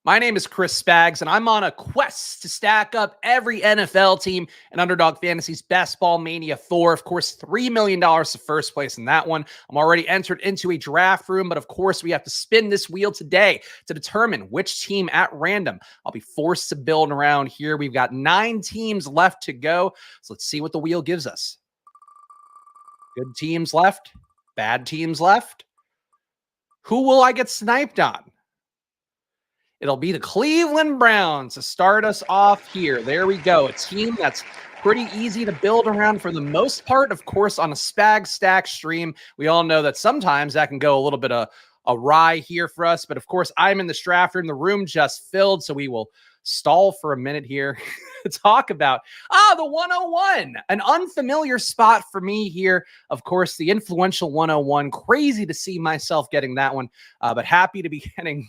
My name is Chris Spags, and I'm on a quest to stack up every NFL team in Underdog Fantasy's Best Ball Mania 4. Of course, $3 million to first place in that one. I'm already entered into a draft room, but of course, we have to spin this wheel today to determine which team at random I'll be forced to build around here. We've got 9 teams left to go, so let's see what the wheel gives us. Good teams left, bad teams left. Who will I get sniped on? It'll be the Cleveland Browns to start us off here. There we go. A team that's pretty easy to build around for the most part. Of course, on a SPAGS STACKS stream, we all know that sometimes that can go a little bit awry here for us. But of course, I'm in the draft room. The room just filled, so we will stall for a minute here to talk about the 101, an unfamiliar spot for me here. Of course, the influential 101. Crazy to see myself getting that one, but happy to be getting,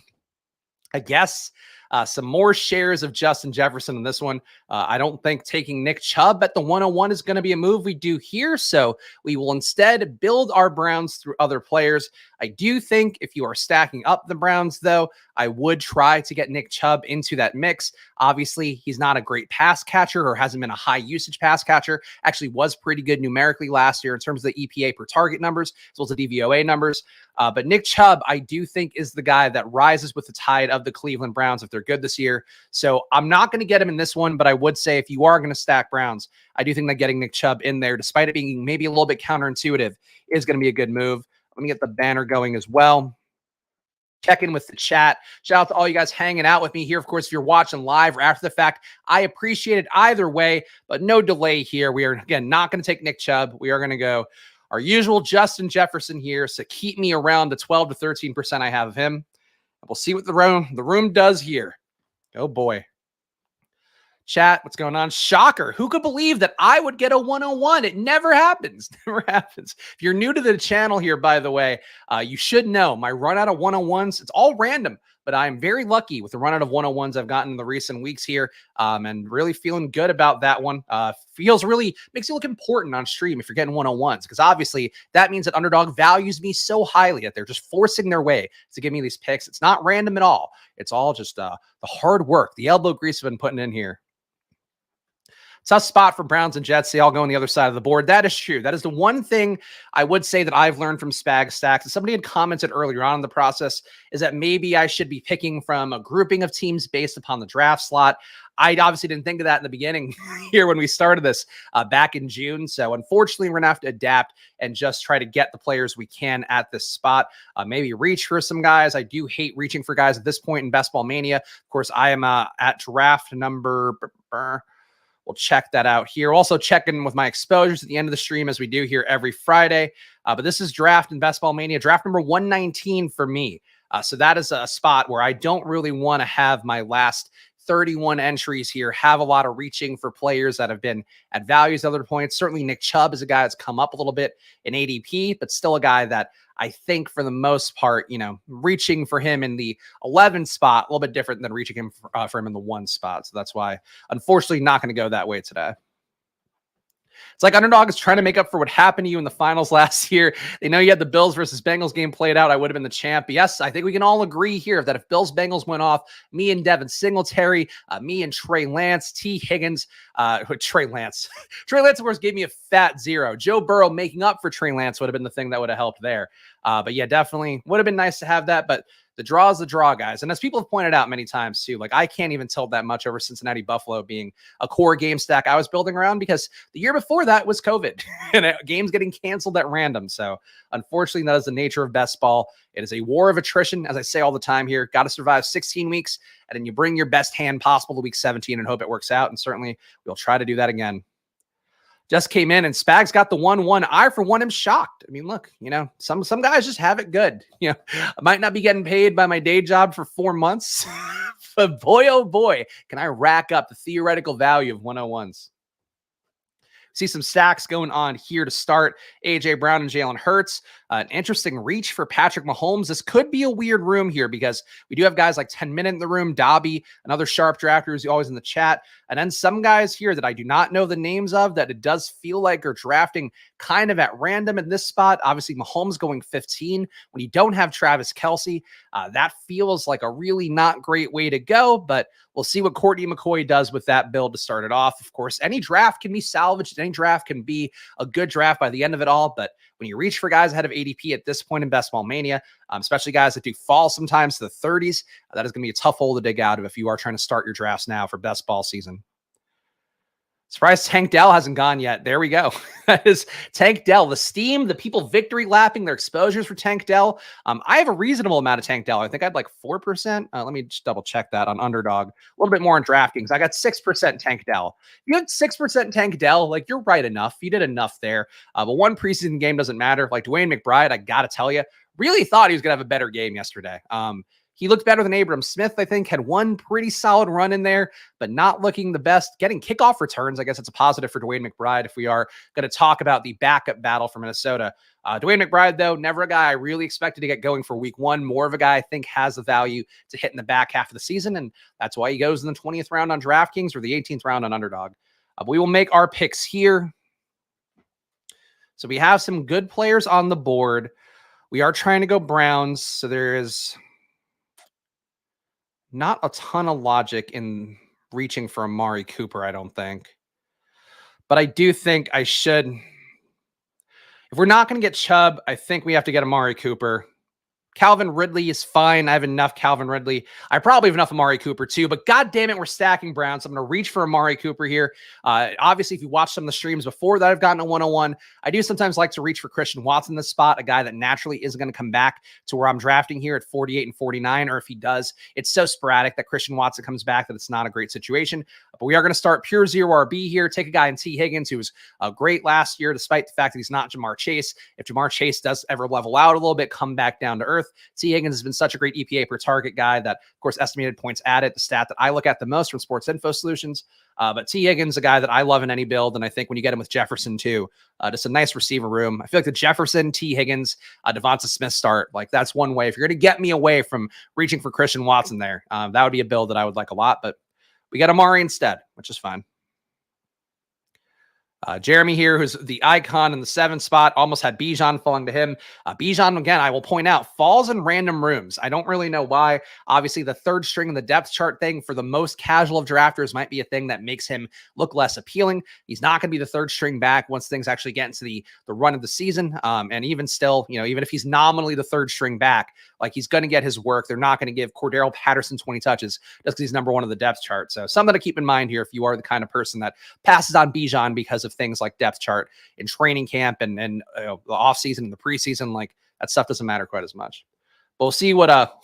I guess, some more shares of Justin Jefferson in this one. I don't think taking Nick Chubb at the 101 is going to be a move we do here. So we will instead build our Browns through other players. I do think if you are stacking up the Browns, though, I would try to get Nick Chubb into that mix. Obviously, he's not a great pass catcher or hasn't been a high usage pass catcher. Actually was pretty good numerically last year in terms of the EPA per target numbers, as well as the DVOA numbers. But Nick Chubb, I do think, is the guy that rises with the tide of the Cleveland Browns if they're good this year. So I'm not going to get him in this one, but I would say if you are going to stack Browns, I do think that getting Nick Chubb in there, despite it being maybe a little bit counterintuitive, is going to be a good move. Let me get the banner going as well. Check in with the chat. Shout out to all you guys hanging out with me here. Of course, if you're watching live or after the fact, I appreciate it either way, but no delay here. We are, again, not going to take Nick Chubb. We are going to go our usual Justin Jefferson here. So keep me around the 12 to 13% I have of him. We'll see what the room does here. Oh boy. Chat, what's going on? Shocker. Who could believe that I would get a 101? It never happens. Never happens. If you're new to the channel here, by the way, you should know my run out of 101s. It's all random, but I'm very lucky with the run out of 101s I've gotten in the recent weeks here, and really feeling good about that one. Makes you look important on stream if you're getting 101s, because obviously that means that Underdog values me so highly that they're just forcing their way to give me these picks. It's not random at all. It's all just the hard work, the elbow grease I've been putting in here. Tough spot for Browns and Jets. They all go on the other side of the board. That is true. That is the one thing I would say that I've learned from SPAGS STACKS. And somebody had commented earlier on in the process is that maybe I should be picking from a grouping of teams based upon the draft slot. I obviously didn't think of that in the beginning here when we started this back in June. So unfortunately, we're going to have to adapt and just try to get the players we can at this spot. Maybe reach for some guys. I do hate reaching for guys at this point in Best Ball Mania. Of course, I am at draft number... We'll check that out here. Also check in with my exposures at the end of the stream, as we do here every Friday. But this is draft and Best Ball Mania, draft number 119 for me. So that is a spot where I don't really want to have my last 31 entries here have a lot of reaching for players that have been at values at other points. Certainly Nick Chubb is a guy that's come up a little bit in ADP, but still a guy that I think for the most part, reaching for him in the 11 spot, a little bit different than reaching him for him in the 1 spot. So that's why, unfortunately, not going to go that way today. It's like Underdog is trying to make up for what happened to you in the finals last year. They know you had the Bills versus Bengals game played out. I would have been the champ. But yes, I think we can all agree here that if Bills-Bengals went off, me and Devin Singletary, me and Trey Lance, T. Higgins, Trey Lance, of course, gave me a fat 0. Joe Burrow making up for Trey Lance would have been the thing that would have helped there. But yeah, definitely would have been nice to have that. But the draw is the draw, guys. And as people have pointed out many times too, like I can't even tilt that much over Cincinnati Buffalo being a core game stack I was building around, because the year before that was COVID and games getting canceled at random. So unfortunately, that is the nature of best ball. It is a war of attrition, as I say all the time here. Got to survive 16 weeks, and then you bring your best hand possible to week 17 and hope it works out. And certainly we'll try to do that again. Just came in and Spags got the 1-1. I, for one, am shocked. I mean, look, some guys just have it good. I might not be getting paid by my day job for 4 months, but boy, oh boy, can I rack up the theoretical value of 101s. See some stacks going on here to start. A.J. Brown and Jalen Hurts. An interesting reach for Patrick Mahomes. This could be a weird room here because we do have guys like 10 Minute in the room, Dobby, another sharp drafter who's always in the chat, and then some guys here that I do not know the names of that it does feel like are drafting kind of at random in this spot. Obviously, Mahomes going 15 when you don't have Travis Kelce. That feels like a really not great way to go, but we'll see what Courtney McCoy does with that build to start it off. Of course, any draft can be salvaged. Any draft can be a good draft by the end of it all. But when you reach for guys ahead of ADP at this point in Best Ball Mania, especially guys that do fall sometimes to the 30s, that is going to be a tough hole to dig out of if you are trying to start your drafts now for best ball season. Surprised Tank Dell hasn't gone yet. There we go. That is Tank Dell. The steam, the people victory lapping their exposures for Tank Dell. I have a reasonable amount of Tank Dell. I think I had like 4%. Let me just double check that on Underdog. A little bit more on DraftKings. I got 6% Tank Dell. You had 6% Tank Dell. Like, you're right enough. You did enough there. But one preseason game doesn't matter. Like Dwayne McBride, I got to tell you, really thought he was going to have a better game yesterday. He looked better than Abram Smith, I think, had one pretty solid run in there, but not looking the best. Getting kickoff returns, I guess it's a positive for Dwayne McBride if we are going to talk about the backup battle for Minnesota. Dwayne McBride, though, never a guy I really expected to get going for week one. More of a guy I think has the value to hit in the back half of the season, and that's why he goes in the 20th round on DraftKings or the 18th round on Underdog. But we will make our picks here. So we have some good players on the board. We are trying to go Browns, so there is not a ton of logic in reaching for Amari Cooper, I don't think. But I do think I should. If we're not going to get Chubb, I think we have to get Amari Cooper. Calvin Ridley is fine. I have enough Calvin Ridley. I probably have enough Amari Cooper too, but God damn it, we're stacking Browns. So I'm going to reach for Amari Cooper here. Obviously, if you watch some of the streams before that I've gotten a 101, I do sometimes like to reach for Christian Watson this spot, a guy that naturally isn't going to come back to where I'm drafting here at 48 and 49, or if he does, it's so sporadic that Christian Watson comes back that it's not a great situation. But we are going to start pure zero RB here. Take a guy in T. Higgins, who was great last year, despite the fact that he's not Jamar Chase. If Jamar Chase does ever level out a little bit, come back down to earth. T. Higgins has been such a great EPA per target guy that, of course, estimated points added, the stat that I look at the most from Sports Info Solutions. But T. Higgins, a guy that I love in any build, and I think when you get him with Jefferson too, just a nice receiver room. I feel like the Jefferson, T. Higgins, Devonta Smith start, like that's one way. If you're going to get me away from reaching for Christian Watson there, that would be a build that I would like a lot. But we got Amari instead, which is fine. Jeremy here, who's the icon in the 7th spot, almost had Bijan falling to him. Bijan, again, I will point out, falls in random rooms. I don't really know why. Obviously, the 3rd string in the depth chart thing for the most casual of drafters might be a thing that makes him look less appealing. He's not going to be the 3rd string back once things actually get into the run of the season. And even still, you know, even if he's nominally the 3rd string back, like he's going to get his work. They're not going to give Cordero Patterson 20 touches just because he's number 1 on the depth chart. So something to keep in mind here if you are the kind of person that passes on Bijan because of things like depth chart in training camp and the offseason and the preseason. Like, that stuff doesn't matter quite as much. But we'll see what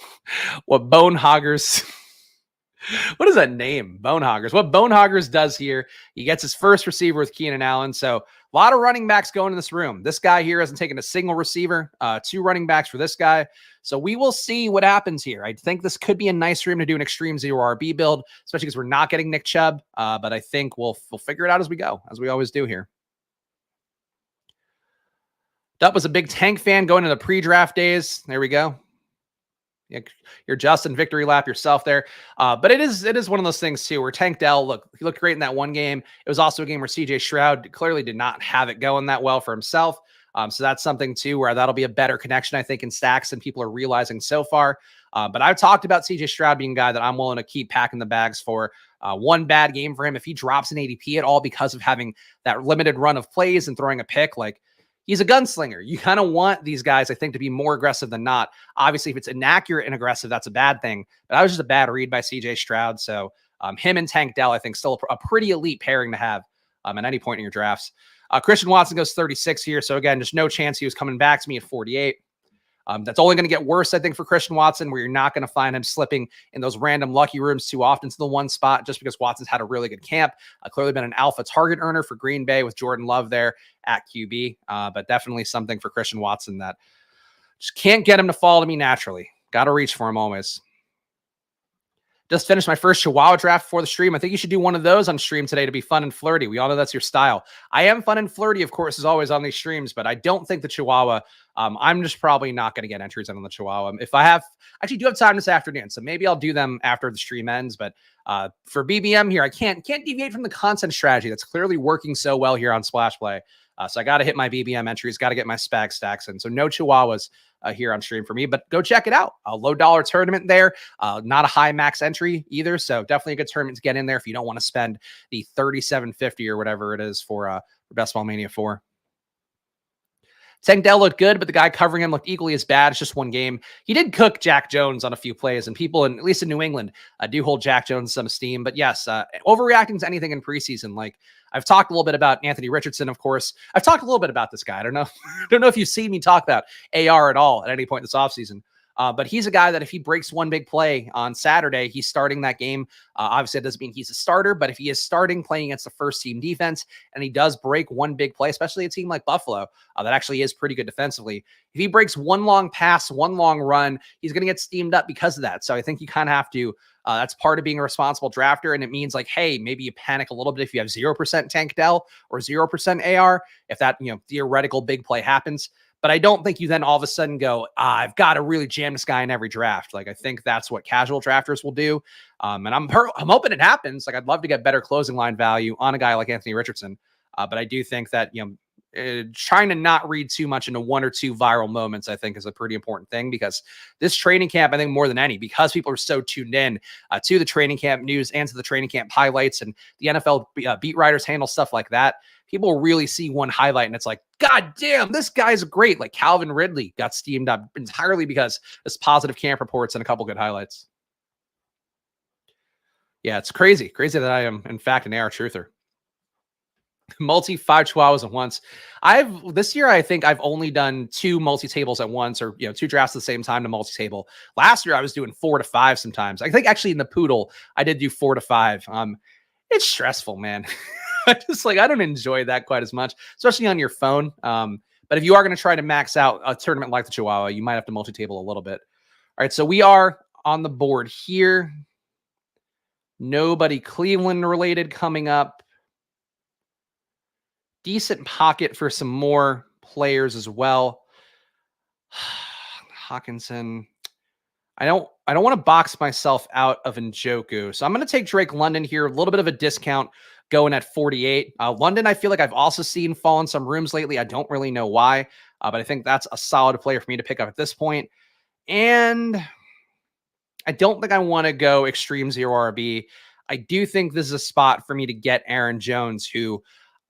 Bone Hoggers what is that name? Bone Hoggers. What Bone Hoggers does here, he gets his first receiver with Keenan Allen. So a lot of running backs going in this room. This guy here hasn't taken a single receiver, 2 running backs for this guy. So we will see what happens here. I think this could be a nice room to do an extreme zero RB build, especially because we're not getting Nick Chubb. But I think we'll figure it out as we go, as we always do here. Dup was a big Tank fan going into the pre-draft days. There we go. You're Justin victory lap yourself there. But it is one of those things too, where Tank Dell, he looked great in that one game. It was also a game where CJ Stroud clearly did not have it going that well for himself. So that's something too, where that'll be a better connection, I think, in stacks than people are realizing so far. But I've talked about CJ Stroud being a guy that I'm willing to keep packing the bags for. One bad game for him, if he drops an ADP at all because of having that limited run of plays and throwing a pick, like, he's a gunslinger. You kind of want these guys, I think, to be more aggressive than not. Obviously, if it's inaccurate and aggressive, that's a bad thing. But that was just a bad read by CJ Stroud. So him and Tank Dell, I think, still a pretty elite pairing to have at any point in your drafts. Christian Watson goes 36 here. So again, just no chance he was coming back to me at 48. That's only going to get worse, I think, for Christian Watson, where you're not going to find him slipping in those random lucky rooms too often to the one spot, just because Watson's had a really good camp. Clearly been an alpha target earner for Green Bay with Jordan Love there at QB, but definitely something for Christian Watson that just can't get him to fall to me naturally. Got to reach for him always. Just finished my first Chihuahua draft for the stream. I think you should do one of those on stream today to be fun and flirty. We all know that's your style. I am fun and flirty, of course, as always on these streams, but I don't think the Chihuahua, I'm just probably not going to get entries on the Chihuahua. If I actually do have time this afternoon, so maybe I'll do them after the stream ends, but for BBM here, I can't deviate from the content strategy that's clearly working so well here on Splash Play. So I got to hit my BBM entries, got to get my SPAGS stacks in. So no Chihuahuas here on stream for me, but go check it out. A low dollar tournament there, not a high max entry either. So definitely a good tournament to get in there if you don't want to spend the $37.50 or whatever it is for Best Ball Mania 4. Tank Dell looked good, but the guy covering him looked equally as bad. It's just one game. He did cook Jack Jones on a few plays, and people, at least in New England, do hold Jack Jones some esteem. But yes, overreacting to anything in preseason. Like I've talked a little bit about Anthony Richardson, of course. I've talked a little bit about this guy. I don't know if you've seen me talk about AR at all at any point this offseason. But he's a guy that if he breaks one big play on Saturday, he's starting that game. Obviously, it doesn't mean he's a starter, but if he is starting playing against the first team defense and he does break one big play, especially a team like Buffalo, that actually is pretty good defensively. If he breaks one long pass, one long run, he's going to get steamed up because of that. So I think you kind of have to, that's part of being a responsible drafter. And it means like, hey, maybe you panic a little bit if you have 0% Tank Dell or 0% AR, if that, theoretical big play happens. But I don't think you then all of a sudden go, I've got to really jam this guy in every draft. Like, I think that's what casual drafters will do. And I'm hoping it happens. Like, I'd love to get better closing line value on a guy like Anthony Richardson. But I do think that, trying to not read too much into one or two viral moments, I think is a pretty important thing, because this training camp, I think more than any, because people are so tuned in to the training camp news and to the training camp highlights, and the NFL beat writers handle stuff like that. People really see one highlight and it's like, God damn, this guy's great. Like Calvin Ridley got steamed up entirely because there's positive camp reports and a couple good highlights. Yeah, it's crazy. Crazy that I am, in fact, an AR truther. Multi 5 Chihuahuas at once. This year, I think I've only done 2 multi-tables at once, or 2 drafts at the same time to multi-table. Last year, I was doing 4 to 5 sometimes. I think actually in the Poodle, I did do 4 to 5. It's stressful, man. I don't enjoy that quite as much, especially on your phone. But if you are going to try to max out a tournament like the Chihuahua, you might have to multi-table a little bit. All right, so we are on the board here. Nobody Cleveland related coming up. Decent pocket for some more players as well. Hawkinson. I don't want to box myself out of Njoku. So I'm going to take Drake London here. A little bit of a discount going at 48. London, I feel like I've also seen fall in some rooms lately. I don't really know why, but I think that's a solid player for me to pick up at this point. And I don't think I want to go extreme 0 RB. I do think this is a spot for me to get Aaron Jones, who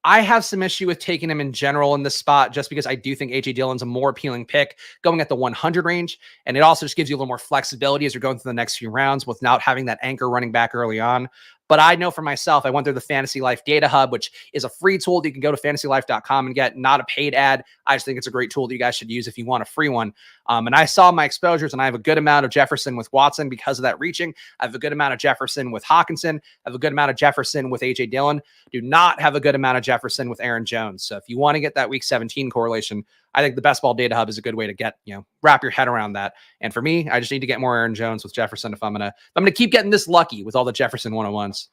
I have some issue with taking him in general in this spot, just because I do think A.J. Dillon's a more appealing pick going at the 100 range. And it also just gives you a little more flexibility as you're going through the next few rounds without having that anchor running back early on. But I know for myself, I went through the Fantasy Life Data Hub, which is a free tool that you can go to fantasylife.com and get, not a paid ad. I just think it's a great tool that you guys should use if you want a free one. And I saw my exposures, and I have a good amount of Jefferson with Watson because of that reaching. I have a good amount of Jefferson with Hawkinson. I have a good amount of Jefferson with A.J. Dillon. Do not have a good amount of Jefferson with Aaron Jones. So if you want to get that week 17 correlation, I think the Best Ball Data Hub is a good way to get, wrap your head around that. And for me, I just need to get more Aaron Jones with Jefferson if I'm gonna keep getting this lucky with all the Jefferson 101s.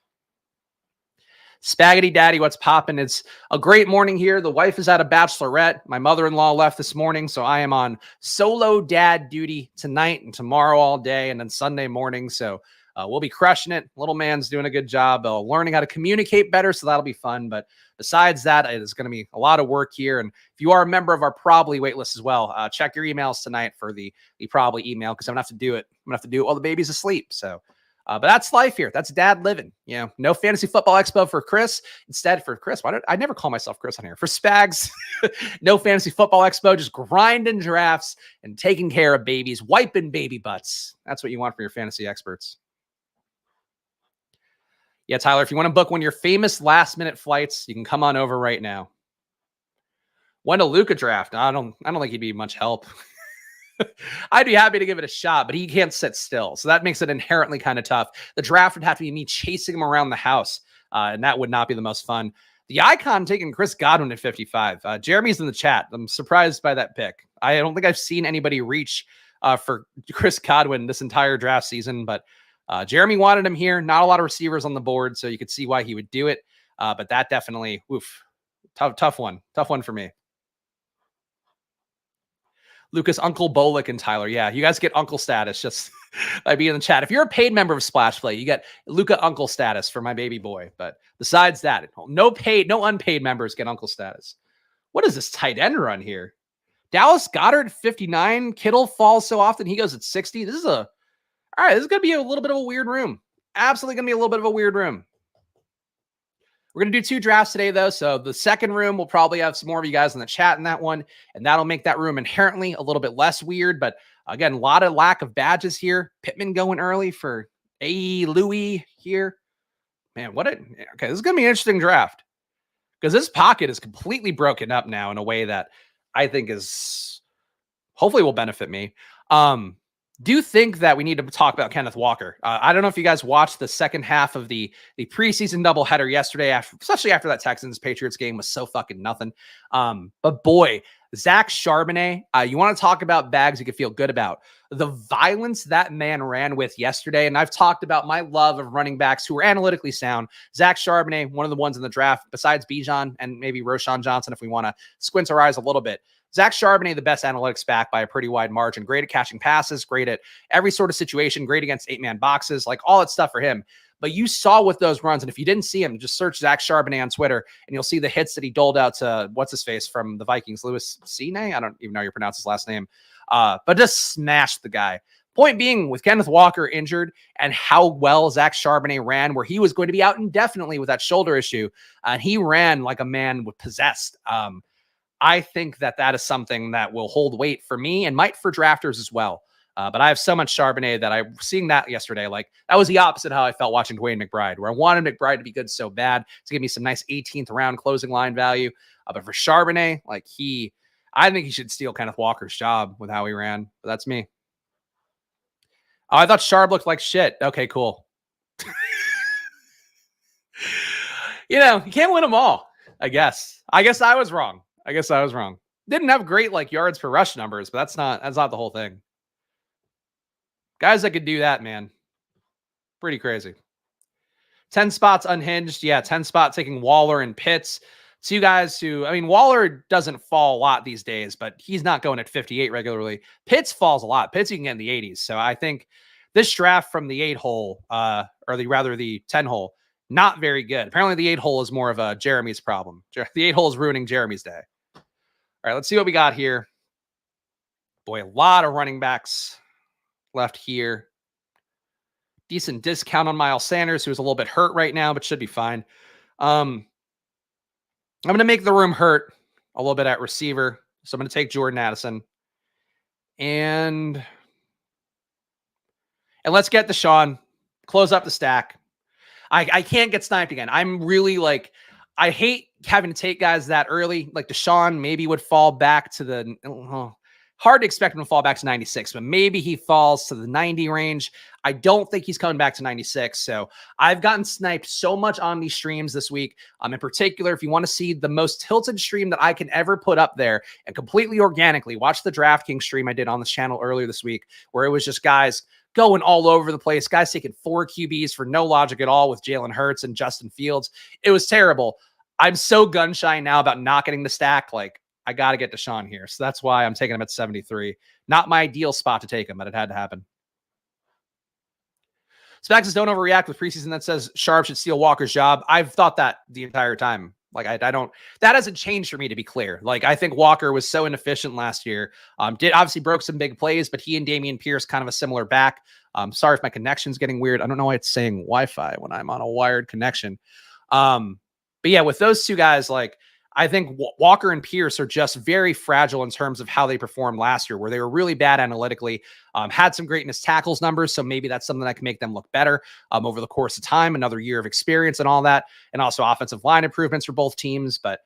Spaghetti Daddy, what's popping? It's a great morning here. The wife is at a bachelorette. My mother-in-law left this morning, so I am on solo dad duty tonight and tomorrow all day, and then Sunday morning. So we'll be crushing it. Little man's doing a good job learning how to communicate better, so that'll be fun. But besides that, it is going to be a lot of work here. And if you are a member of our Probably waitlist as well, check your emails tonight for the Probably email, because I'm going to have to do it. I'm going to have to do it while the baby's asleep. So, but that's life here. That's dad living. No fantasy football expo for Chris. Instead, for Chris, I never call myself Chris on here. For Spags, no fantasy football expo, just grinding drafts and taking care of babies, wiping baby butts. That's what you want for your fantasy experts. Yeah, Tyler, if you want to book one of your famous last-minute flights, you can come on over right now. When a Luka draft, I don't think he'd be much help. I'd be happy to give it a shot, but he can't sit still. So that makes it inherently kind of tough. The draft would have to be me chasing him around the house, and that would not be the most fun. The icon taking Chris Godwin at 55. Jeremy's in the chat. I'm surprised by that pick. I don't think I've seen anybody reach for Chris Godwin this entire draft season, but Jeremy wanted him here. Not a lot of receivers on the board, so you could see why he would do it. But that definitely, tough one for me. Lucas, Uncle Bolick, and Tyler. Yeah, you guys get uncle status just by being in the chat. If you're a paid member of Splash Play, you get Luca uncle status for my baby boy. But besides that, no unpaid members get uncle status. What is this tight end run here? Dallas Goedert 59. Kittle falls so often. He goes at 60. This is all right. This is going to be a little bit of a weird room. Absolutely going to be a little bit of a weird room. We're going to do 2 drafts today, though. So the second room, we'll probably have some more of you guys in the chat in that one. And that'll make that room inherently a little bit less weird. But again, a lot of lack of badges here. Pittman going early for A. Louis here. Man, okay, this is going to be an interesting draft. Because this pocket is completely broken up now in a way that I think is hopefully will benefit me. Do think that we need to talk about Kenneth Walker. I don't know if you guys watched the second half of the preseason doubleheader yesterday, especially after that Texans-Patriots game was so fucking nothing. But boy, Zach Charbonnet, you want to talk about bags you could feel good about. The violence that man ran with yesterday, and I've talked about my love of running backs who are analytically sound. Zach Charbonnet, one of the ones in the draft, besides Bijan and maybe Roshan Johnson if we want to squint our eyes a little bit. Zach Charbonnet, the best analytics back by a pretty wide margin. Great at catching passes, great at every sort of situation, great against 8-man boxes, like all that stuff for him. But you saw with those runs, and if you didn't see him, just search Zach Charbonnet on Twitter, and you'll see the hits that he doled out to, what's-his-face from the Vikings, Louis Cine? I don't even know how you pronounce his last name. But just smashed the guy. Point being, with Kenneth Walker injured and how well Zach Charbonnet ran, where he was going to be out indefinitely with that shoulder issue, and he ran like a man with possessed. I think that is something that will hold weight for me and might for drafters as well. But I have so much Charbonnet that I'm seeing that yesterday. Like that was the opposite of how I felt watching Dwayne McBride, where I wanted McBride to be good so bad to give me some nice 18th round closing line value. But for Charbonnet, I think he should steal Kenneth Walker's job with how he ran. But that's me. Oh, I thought Sharp looked like shit. Okay, cool. You can't win them all. I guess I was wrong. Didn't have great yards per rush numbers, but that's not the whole thing. Guys that could do that, man. Pretty crazy. 10 spots unhinged. Yeah, 10 spot taking Waller and Pitts. 2 guys who, Waller doesn't fall a lot these days, but he's not going at 58 regularly. Pitts falls a lot. Pitts you can get in the 80s. So I think this draft from the 8 hole, or the 10 hole, not very good. Apparently the 8 hole is more of a Jeremy's problem. The 8 hole is ruining Jeremy's day. All right, let's see what we got here. Boy, a lot of running backs left here. Decent discount on Miles Sanders, who's a little bit hurt right now, but should be fine. I'm going to make the room hurt a little bit at receiver. So I'm going to take Jordan Addison. And let's get Deshaun. Close up the stack. I can't get sniped again. I'm really I hate having to take guys that early. Like Deshaun maybe would fall back to the... hard to expect him to fall back to 96, but maybe he falls to the 90 range. I don't think he's coming back to 96. So I've gotten sniped so much on these streams this week. In particular, if you want to see the most tilted stream that I can ever put up there and completely organically, watch the DraftKings stream I did on this channel earlier this week, where it was just guys going all over the place, guys taking 4 QBs for no logic at all with Jalen Hurts and Justin Fields. It was terrible. I'm so gun shy now about not getting the stack. I got to get Deshaun here. So that's why I'm taking him at 73. Not my ideal spot to take him, but it had to happen. SPAGS says don't overreact with preseason that says Sharp should steal Walker's job. I've thought that the entire time. I don't, that hasn't changed for me, to be clear. I think Walker was so inefficient last year. Did obviously broke some big plays, but he and Dameon Pierce kind of a similar back. Sorry if my connection's getting weird. I don't know why it's saying Wi-Fi when I'm on a wired connection. But yeah, with those 2 guys, I think Walker and Pierce are just very fragile in terms of how they performed last year, where they were really bad analytically, had some great missed tackles numbers. So maybe that's something that can make them look better over the course of time, another year of experience and all that. And also offensive line improvements for both teams. But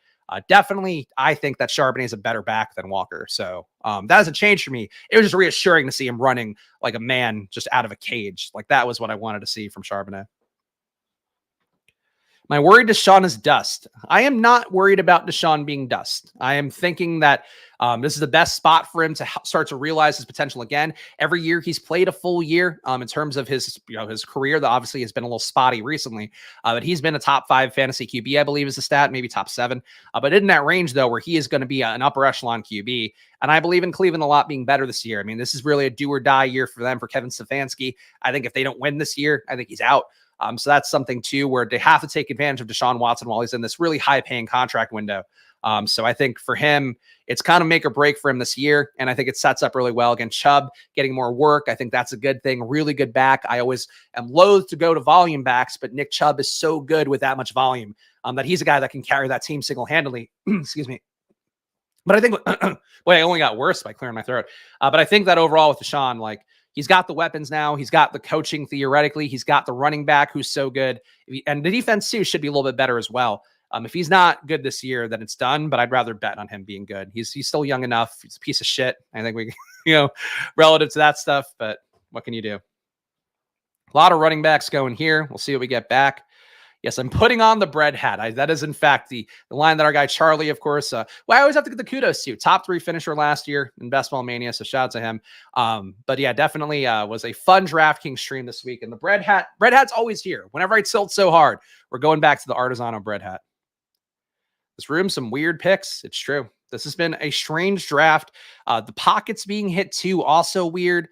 definitely, I think that Charbonnet is a better back than Walker. So that hasn't changed for me. It was just reassuring to see him running like a man just out of a cage. That was what I wanted to see from Charbonnet. My worry Deshaun is dust. I am not worried about Deshaun being dust. I am thinking that this is the best spot for him to start to realize his potential again. Every year he's played a full year in terms of his, his career that obviously has been a little spotty recently. But he's been a top 5 fantasy QB, I believe is the stat, maybe top 7. But in that range though, where he is going to be an upper echelon QB. And I believe in Cleveland a lot being better this year. I mean, this is really a do or die year for them, for Kevin Stefanski. I think if they don't win this year, I think he's out. So that's something too, where they have to take advantage of Deshaun Watson while he's in this really high paying contract window. So I think for him, it's kind of make or break for him this year. And I think it sets up really well against Chubb getting more work. I think that's a good thing. Really good back. I always am loath to go to volume backs, but Nick Chubb is so good with that much volume that he's a guy that can carry that team single-handedly. Excuse me. But I think, boy, I only got worse by clearing my throat. But I think that overall with Deshaun, like, he's got the weapons now. He's got the coaching theoretically. He's got the running back who's so good. And the defense too should be a little bit better as well. If he's not good this year, then it's done. But I'd rather bet on him being good. He's still young enough. He's a piece of shit. I think we, relative to that stuff. But what can you do? A lot of running backs going here. We'll see what we get back. Yes, I'm putting on the bread hat. That is, in fact, the line that our guy Charlie, of course, well, I always have to get the kudos to. Top 3 finisher last year in Best Ball Mania, so shout out to him. But yeah, definitely was a fun DraftKings stream this week. And the bread hat's always here. Whenever I tilt so hard, we're going back to the Artisano bread hat. This room, some weird picks. It's true. This has been a strange draft. The pockets being hit too, also weird.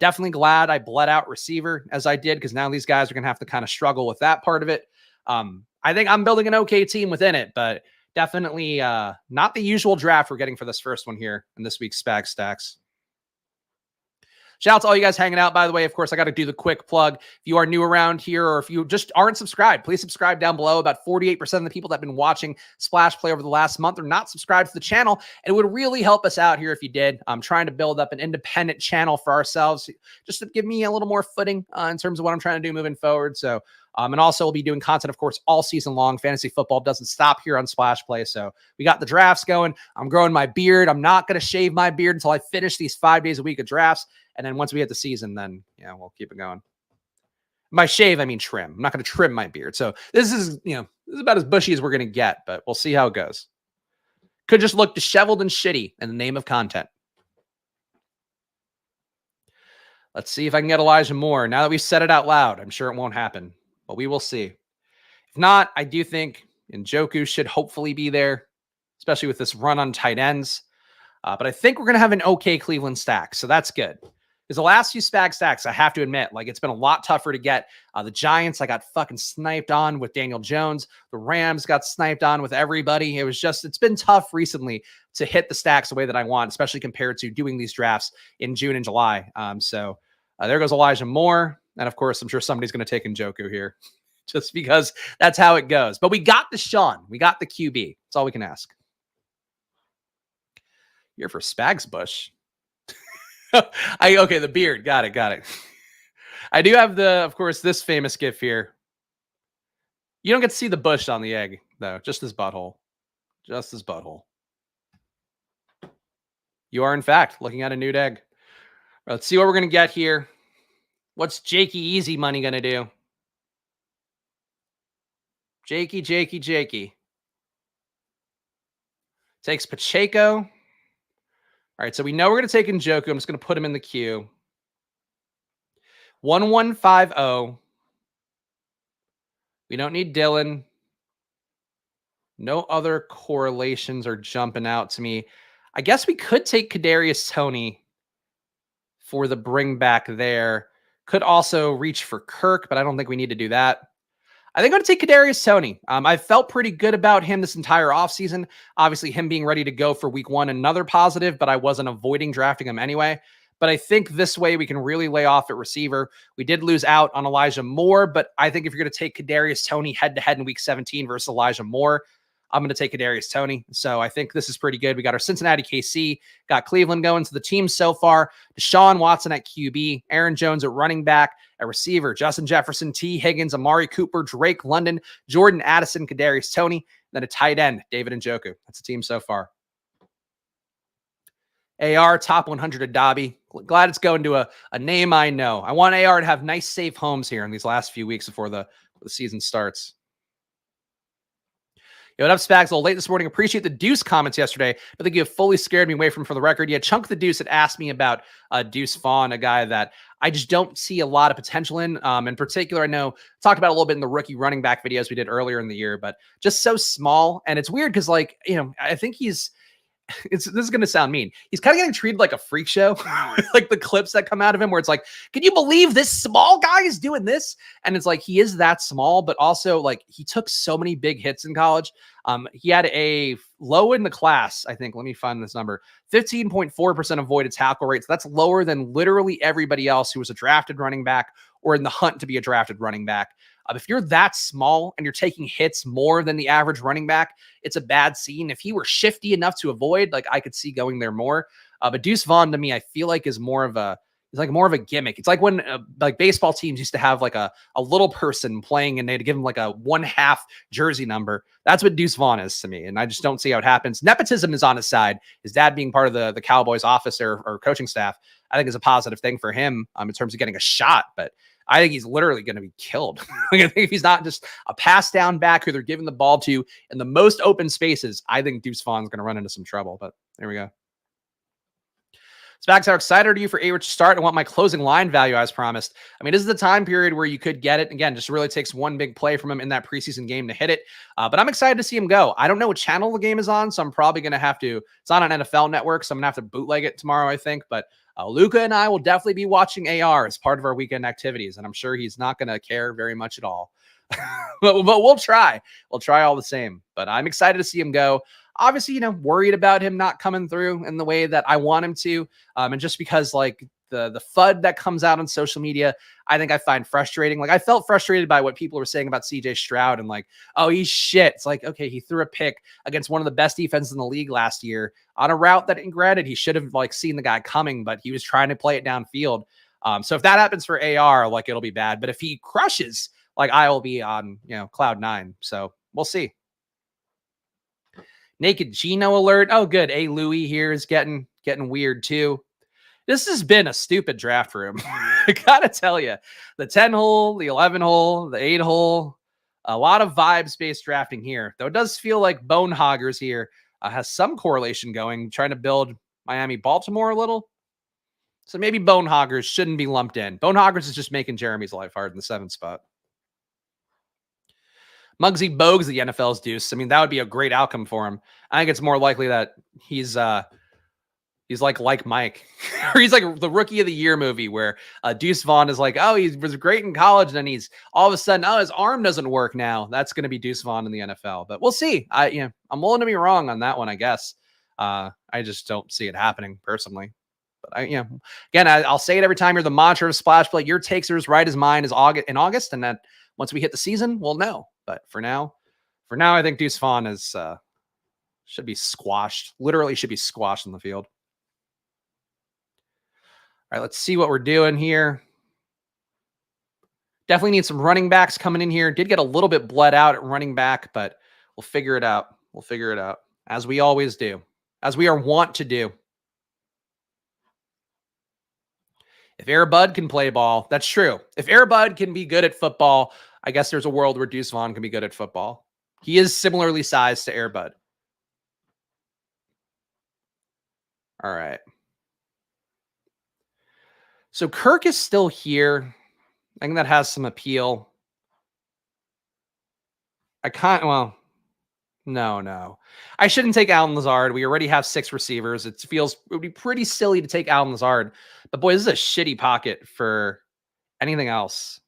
Definitely glad I bled out receiver as I did, because now these guys are going to have to kind of struggle with that part of it. I think I'm building an okay team within it, but definitely not the usual draft we're getting for this first one here in this week's SPAGS Stacks. Shout out to all you guys hanging out, by the way. Of course, I got to do the quick plug. If you are new around here, or if you just aren't subscribed, please subscribe down below. About 48% of the people that have been watching Splash Play over the last month are not subscribed to the channel. And it would really help us out here if you did. I'm trying to build up an independent channel for ourselves, just to give me a little more footing in terms of what I'm trying to do moving forward. So, and also we'll be doing content, of course, all season long. Fantasy football doesn't stop here on Splash Play. So we got the drafts going. I'm growing my beard. I'm not going to shave my beard until I finish these 5 days a week of drafts. And then once we hit the season, then yeah, we'll keep it going. By shave, I mean trim. I'm not going to trim my beard. So this is, this is about as bushy as we're going to get, but we'll see how it goes. Could just look disheveled and shitty in the name of content. Let's see if I can get Elijah Moore. Now that we've said it out loud, I'm sure it won't happen, but we will see. If not, I do think Njoku should hopefully be there, especially with this run on tight ends. But I think we're going to have an okay Cleveland stack, so that's good. Because the last few SPAGS stacks, I have to admit, like, it's been a lot tougher to get. The Giants, I got fucking sniped on with Daniel Jones. The Rams got sniped on with everybody. It's been tough recently to hit the stacks the way that I want, especially compared to doing these drafts in June and July. So there goes Elijah Moore. And of course, I'm sure somebody's going to take Njoku here just because that's how it goes. But we got Deshaun. We got the QB. That's all we can ask. Here for Spags Bush. Okay, the beard. Got it. I do have of course, this famous gif here. You don't get to see the bush on the egg, though. Just his butthole. Just his butthole. You are, in fact, looking at a nude egg. Let's see what we're going to get here. What's Jakey Easy Money going to do? Jakey. Takes Pacheco. All right, so we know we're going to take Njoku. I'm just going to put him in the queue. 1150. We don't need Dylan. No other correlations are jumping out to me. I guess we could take Kadarius Toney for the bring back there. Could also reach for Kirk, but I don't think we need to do that. I think I'm going to take Kadarius Toney. I felt pretty good about him this entire offseason. Obviously, him being ready to go for week 1, another positive, but I wasn't avoiding drafting him anyway. But I think this way we can really lay off at receiver. We did lose out on Elijah Moore, but I think if you're going to take Kadarius Toney head-to-head in week 17 versus Elijah Moore, I'm going to take Kadarius Toney. So I think this is pretty good. We got our Cincinnati KC, got Cleveland going. So the team so far, Deshaun Watson at QB, Aaron Jones at running back, at receiver, Justin Jefferson, T. Higgins, Amari Cooper, Drake London, Jordan Addison, Kadarius Toney, then a tight end, David Njoku. That's the team so far. AR, top 100 at Dobby. Glad it's going to a name I know. I want AR to have nice, safe homes here in these last few weeks before the season starts. Yo, what up, Spags? A little late this morning. Appreciate the Deuce comments yesterday, but I think you have fully scared me away from for the record. Yeah, Chunk the Deuce had asked me about Deuce Vaughn, a guy that I just don't see a lot of potential in. In particular, I know talked about a little bit in the rookie running back videos we did earlier in the year, but just so small. And it's weird because, like, I think this is going to sound mean. He's kind of getting treated like a freak show, like the clips that come out of him where it's like, can you believe this small guy is doing this? And it's like, he is that small, but also like he took so many big hits in college. He had a low in the class, I think, let me find this number, 15.4% avoided tackle rates. That's lower than literally everybody else who was a drafted running back or in the hunt to be a drafted running back. If you're that small and you're taking hits more than the average running back, it's a bad scene. If he were shifty enough to avoid, like I could see going there more. But Deuce Vaughn to me, I feel like is more of a gimmick. It's like when like baseball teams used to have like a little person playing and they'd give him like a 1/2 jersey number. That's what Deuce Vaughn is to me. And I just don't see how it happens. Nepotism is on his side. His dad being part of the Cowboys office or coaching staff, I think is a positive thing for him in terms of getting a shot. But I think he's literally going to be killed. I think if he's not just a pass down back who they're giving the ball to in the most open spaces, I think Deuce Vaughn's going to run into some trouble. But there we go. Spags, how excited are you for A-Rich to start? I want my closing line value as promised. I mean, this is the time period where you could get it. Again, just really takes one big play from him in that preseason game to hit it. But I'm excited to see him go. I don't know what channel the game is on, so I'm probably going to have to. It's on an NFL network, so I'm going to have to bootleg it tomorrow, I think. But Luca and I will definitely be watching AR as part of our weekend activities, and I'm sure he's not going to care very much at all. but we'll try. We'll try all the same. But I'm excited to see him go. Obviously, worried about him not coming through in the way that I want him to. And just because like the FUD that comes out on social media, I think I find frustrating. Like I felt frustrated by what people were saying about CJ Stroud and like, oh, he's shit. It's like, okay, he threw a pick against one of the best defenses in the league last year on a route that, granted, he should have like seen the guy coming, but he was trying to play it downfield. So if that happens for AR, like it'll be bad. But if he crushes, like I will be on, cloud 9. So we'll see. Naked Gino alert. Oh, good. A Louis here is getting weird too. This has been a stupid draft for him. I gotta tell you, the 10 hole, the 11 hole, the 8 hole, a lot of vibes-based drafting here. Though it does feel like Bone Hoggers here has some correlation going, trying to build Miami-Baltimore a little. So maybe Bone Hoggers shouldn't be lumped in. Bone Hoggers is just making Jeremy's life hard in the 7th spot. Muggsy Bogues, the NFL's Deuce. I mean, that would be a great outcome for him. I think it's more likely that he's like Mike, or he's like the Rookie of the Year movie where Deuce Vaughn is like, oh, he was great in college, and then he's all of a sudden, oh, his arm doesn't work now. That's going to be Deuce Vaughn in the NFL, but we'll see. I'm willing to be wrong on that one, I guess. I just don't see it happening personally. But again, I'll say it every time. You're the mantra of Splash Play. Your takes are as right as mine is in August, and then once we hit the season, we'll know. But for now, I think Deuce Vaughn is should be squashed. Literally should be squashed in the field. All right, let's see what we're doing here. Definitely need some running backs coming in here. Did get a little bit bled out at running back, but we'll figure it out. We'll figure it out, as we always do, as we are wont to do. If Air Bud can play ball, that's true. If Air Bud can be good at football, I guess there's a world where Deuce Vaughn can be good at football. He is similarly sized to Air Bud. All right. So Kirk is still here. I think that has some appeal. No. I shouldn't take Allen Lazard. We already have 6 receivers. It would be pretty silly to take Allen Lazard. But boy, this is a shitty pocket for anything else.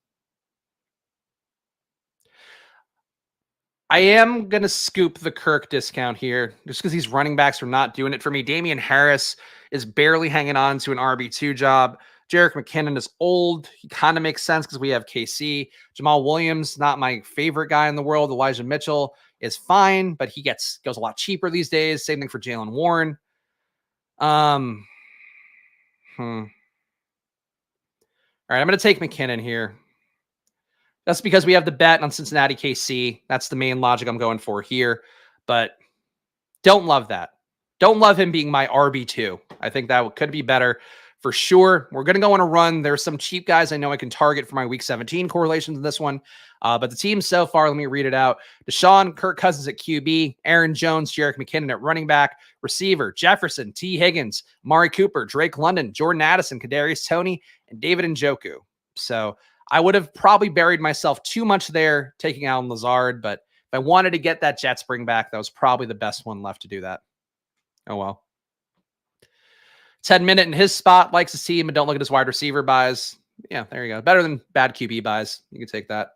I am going to scoop the Kirk discount here just because these running backs are not doing it for me. Damian Harris is barely hanging on to an RB2 job. Jerick McKinnon is old. He kind of makes sense because we have KC. Jamal Williams, not my favorite guy in the world. Elijah Mitchell is fine, but he goes a lot cheaper these days. Same thing for Jalen Warren. All right, I'm going to take McKinnon here. That's because we have the bet on Cincinnati KC. That's the main logic I'm going for here. But don't love that. Don't love him being my RB2. I think that could be better for sure. We're going to go on a run. There's some cheap guys I know I can target for my week 17 correlations in this one. But the team so far, let me read it out. Deshaun, Kirk Cousins at QB, Aaron Jones, Jerick McKinnon at running back, receiver, Jefferson, T. Higgins, Mari Cooper, Drake London, Jordan Addison, Kadarius Toney, and David Njoku. So I would have probably buried myself too much there taking Alan Lazard, but if I wanted to get that Jets bring back, that was probably the best one left to do that. Oh, well. 10 minute in his spot, likes to see him, but don't look at his wide receiver buys. Yeah, there you go. Better than bad QB buys. You can take that.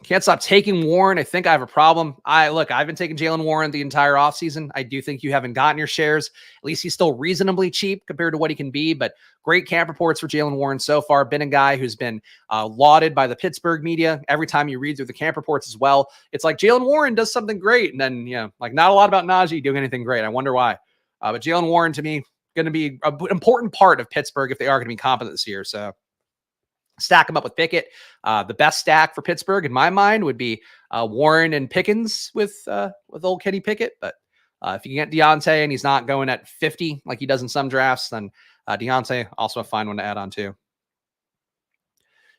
Can't stop taking Warren. I think I have a problem. I've been taking Jalen Warren the entire offseason. I do think you haven't gotten your shares. At least he's still reasonably cheap compared to what he can be, but great camp reports for Jalen Warren so far. Been a guy who's been lauded by the Pittsburgh media. Every time you read through the camp reports as well, it's like Jalen Warren does something great. And then, not a lot about Najee doing anything great. I wonder why. But Jalen Warren, to me, going to be an important part of Pittsburgh if they are going to be competent this year. So stack them up with Pickett. The best stack for Pittsburgh, in my mind, would be Warren and Pickens with old Kenny Pickett. But if you can get Deontay and he's not going at 50 like he does in some drafts, then Deontay also a fine one to add on too.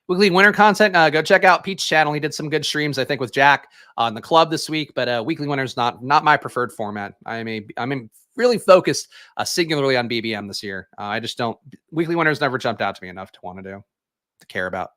Weekly winner content, go check out Pete's channel. He did some good streams, I think, with Jack on the club this week. But weekly winners not my preferred format. I'm really focused singularly on BBM this year. I just don't. Weekly winners never jumped out to me enough to want to care about.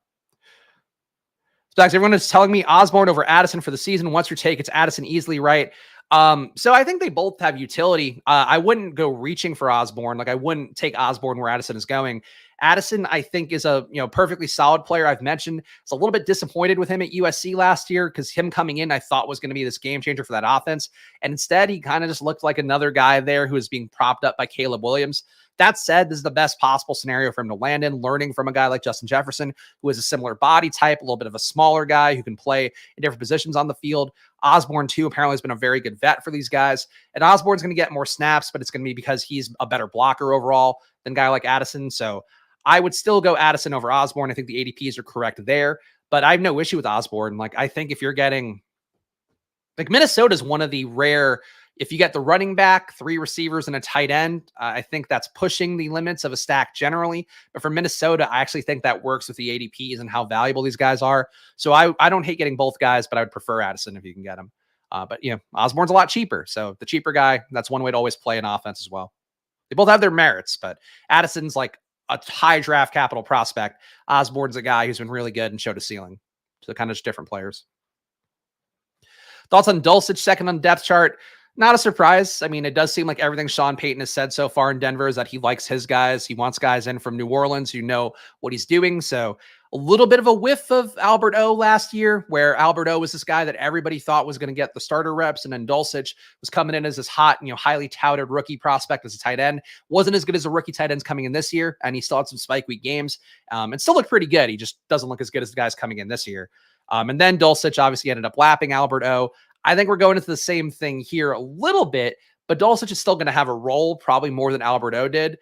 Stacks, everyone is telling me Osborne over Addison for the season. What's your take? It's Addison easily, right? So I think they both have utility. I wouldn't go reaching for Osborne. Like I wouldn't take Osborne where Addison is going. Addison, I think, is a perfectly solid player. I've mentioned it's a little bit disappointed with him at USC last year because him coming in, I thought was going to be this game changer for that offense. And instead, he kind of just looked like another guy there who was being propped up by Caleb Williams. That said, this is the best possible scenario for him to land in, learning from a guy like Justin Jefferson, who is a similar body type, a little bit of a smaller guy who can play in different positions on the field. Osborne, too, apparently has been a very good vet for these guys. And Osborne's going to get more snaps, but it's going to be because he's a better blocker overall than a guy like Addison. So I would still go Addison over Osborne. I think the ADPs are correct there, but I have no issue with Osborne. Like, I think if you're getting, like, Minnesota is one of the rare, if you get the running back, 3 receivers, and a tight end, I think that's pushing the limits of a stack generally. But for Minnesota, I actually think that works with the ADPs and how valuable these guys are. So I don't hate getting both guys, but I would prefer Addison if you can get him. But Osborne's a lot cheaper. So the cheaper guy, that's one way to always play an offense as well. They both have their merits, but Addison's like a high draft capital prospect. Osborne's a guy who's been really good and showed a ceiling. So kind of just different players. Thoughts on Dulcich, second on depth chart. Not a surprise. I mean, it does seem like everything Sean Payton has said so far in Denver is that he likes his guys. He wants guys in from New Orleans who know what he's doing. So a little bit of a whiff of Albert O last year, where Albert O was this guy that everybody thought was going to get the starter reps, and then Dulcich was coming in as this hot, highly touted rookie prospect as a tight end. Wasn't as good as the rookie tight ends coming in this year, and he still had some spike week games, and still looked pretty good. He just doesn't look as good as the guys coming in this year. And then Dulcich obviously ended up lapping Albert O. I think we're going into the same thing here a little bit, but Dulcich is still going to have a role, probably more than Albert O did.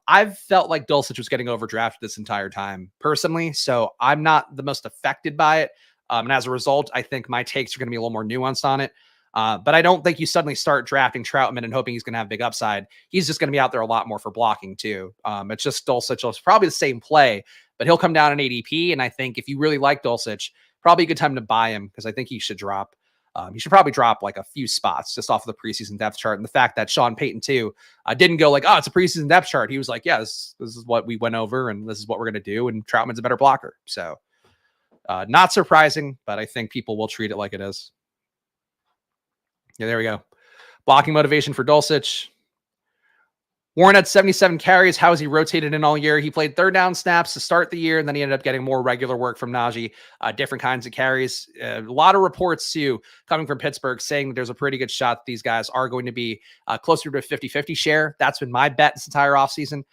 I've felt like Dulcich was getting overdrafted this entire time personally, so I'm not the most affected by it. And as a result, I think my takes are going to be a little more nuanced on it. But I don't think you suddenly start drafting Troutman and hoping he's going to have big upside. He's just going to be out there a lot more for blocking too. It's just Dulcich is probably the same play, but he'll come down in ADP. And I think if you really like Dulcich, probably a good time to buy him because I think he should drop. He should probably drop like a few spots just off of the preseason depth chart. And the fact that Sean Payton too didn't go like, oh, it's a preseason depth chart. He was like, yeah, this is what we went over and this is what we're going to do. And Troutman's a better blocker. So not surprising, but I think people will treat it like it is. Yeah, there we go. Blocking motivation for Dulcich. Warren had 77 carries. How has he rotated in all year? He played third down snaps to start the year, and then he ended up getting more regular work from Najee, different kinds of carries. A lot of reports, too, coming from Pittsburgh saying that there's a pretty good shot that these guys are going to be closer to a 50-50 share. That's been my bet this entire offseason.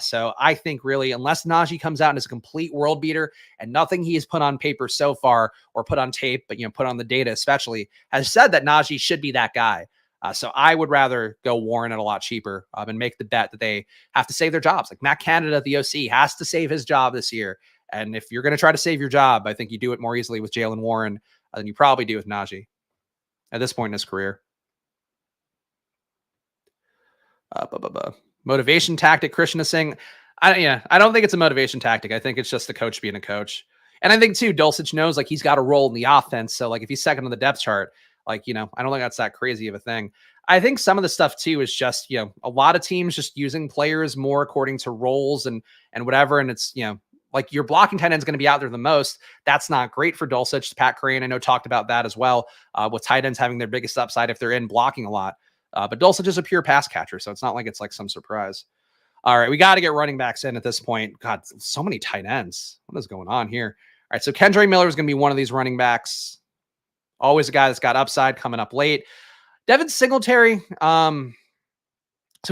So I think really, unless Najee comes out and is a complete world beater and nothing he has put on paper so far or put on tape, but put on the data especially, has said that Najee should be that guy. So I would rather go Warren at a lot cheaper and make the bet that they have to save their jobs. Like Matt Canada, the OC, has to save his job this year. And if you're going to try to save your job, I think you do it more easily with Jalen Warren than you probably do with Najee at this point in his career. Motivation tactic, Christian is saying. I don't think it's a motivation tactic. I think it's just the coach being a coach. And I think too, Dulcich knows like he's got a role in the offense. So like if he's second on the depth chart, like, I don't think that's that crazy of a thing. I think some of the stuff too is just, a lot of teams just using players more according to roles and whatever. And it's, like your blocking tight end is going to be out there the most. That's not great for Dulcich. Pat Crane, I know, talked about that as well, with tight ends having their biggest upside if they're in blocking a lot. But Dulcich is a pure pass catcher, so it's not like it's like some surprise. All right, we got to get running backs in at this point. God, so many tight ends. What is going on here? All right, so Kendre Miller is going to be one of these running backs. Always a guy that's got upside coming up late. Devin Singletary. So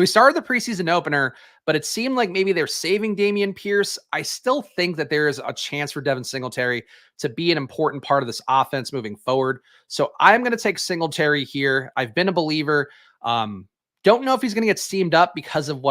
we started the preseason opener, but it seemed like maybe they're saving Dameon Pierce. I still think that there is a chance for Devin Singletary to be an important part of this offense moving forward. So I'm going to take Singletary here. I've been a believer. Don't know if he's going to get steamed up because of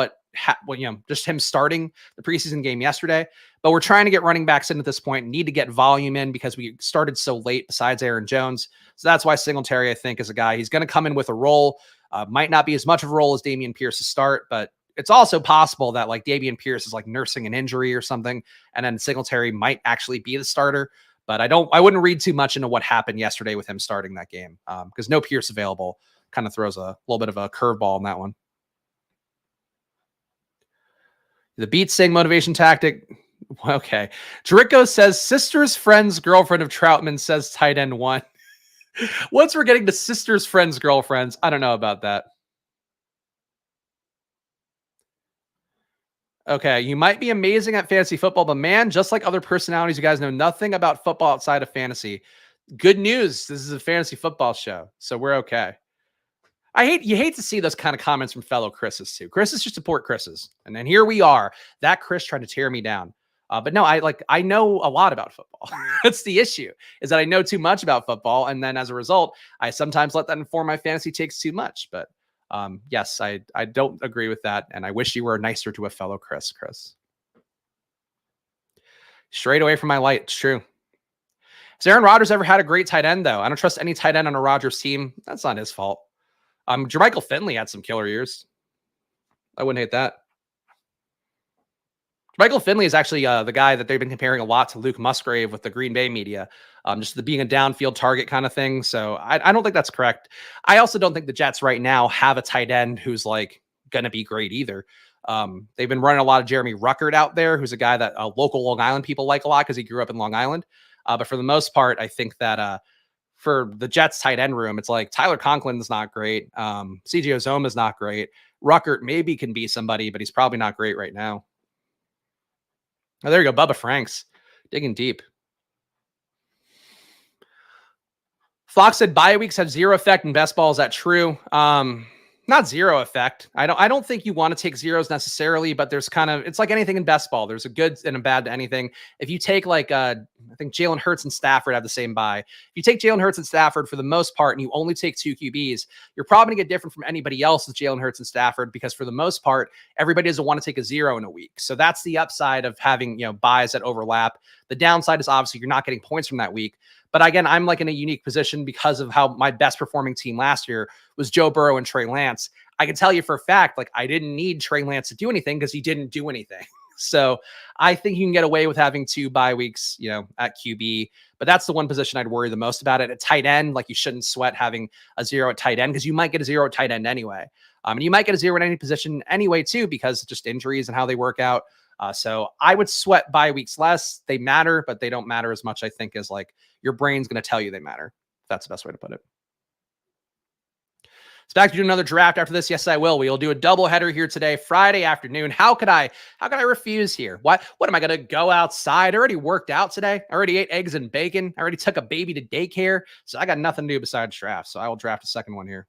just him starting the preseason game yesterday. But we're trying to get running backs in at this point. Need to get volume in because we started so late. Besides Aaron Jones, so that's why Singletary I think is a guy. He's going to come in with a role. Might not be as much of a role as Dameon Pierce to start, but it's also possible that like Dameon Pierce is like nursing an injury or something, and then Singletary might actually be the starter. But I wouldn't read too much into what happened yesterday with him starting that game because no Pierce available kind of throws a little bit of a curveball in that one. The beat sing motivation tactic. Okay. Jericho says sister's friend's girlfriend of Troutman says tight end one. Once we're getting to sisters, friends, girlfriends, I don't know about that. Okay, you might be amazing at fantasy football, but man, just like other personalities, you guys know nothing about football outside of fantasy. Good news. This is a fantasy football show, so we're okay. You hate to see those kind of comments from fellow Chris's too. Chris's should support Chris's. And then here we are, that Chris trying to tear me down. But no, I know a lot about football. That's the issue, is that I know too much about football. And then as a result, I sometimes let that inform my fantasy takes too much. But yes, I don't agree with that. And I wish you were nicer to a fellow Chris. Straight away from my light. It's true. Has Aaron Rodgers ever had a great tight end, though? I don't trust any tight end on a Rodgers team. That's not his fault. Jermichael Finley had some killer years. I wouldn't hate that. Michael Finley is actually the guy that they've been comparing a lot to Luke Musgrave with the Green Bay media, just the being a downfield target kind of thing. So I don't think that's correct. I also don't think the Jets right now have a tight end who's like going to be great either. They've been running a lot of Jeremy Ruckert out there, who's a guy that local Long Island people like a lot because he grew up in Long Island. But for the most part, I think that for the Jets tight end room, it's like Tyler Conklin's not great. CJ Uzomah's not great. Ruckert maybe can be somebody, but he's probably not great right now. Oh, there you go. Bubba Franks digging deep. Fox said bye weeks have zero effect in best ball. Is that true? Not zero effect. I don't think you want to take zeros necessarily, but there's it's like anything in best ball. There's a good and a bad to anything. If you take I think Jalen Hurts and Stafford have the same bye. If you take Jalen Hurts and Stafford for the most part, and you only take two QBs, you're probably gonna get different from anybody else with Jalen Hurts and Stafford, because for the most part, everybody doesn't want to take a zero in a week. So that's the upside of having, buys that overlap. The downside is obviously you're not getting points from that week. But again, I'm in a unique position because of how my best performing team last year was Joe Burrow and Trey Lance. I can tell you for a fact, I didn't need Trey Lance to do anything because he didn't do anything. So I think you can get away with having two bye weeks, at QB. But that's the one position I'd worry the most about it. At tight end, you shouldn't sweat having a zero at tight end because you might get a zero at tight end anyway. And you might get a zero in any position anyway, too, because of just injuries and how they work out. So I would sweat bye weeks less. They matter, but they don't matter as much, I think, as your brain's going to tell you they matter. That's the best way to put it. SPAGS, do another draft after this? Yes, I will. We'll do a double header here today, Friday afternoon. How could I refuse here? What am I going to go outside? I already worked out today. I already ate eggs and bacon. I already took a baby to daycare. So I got nothing to do besides draft. So I will draft a second one here.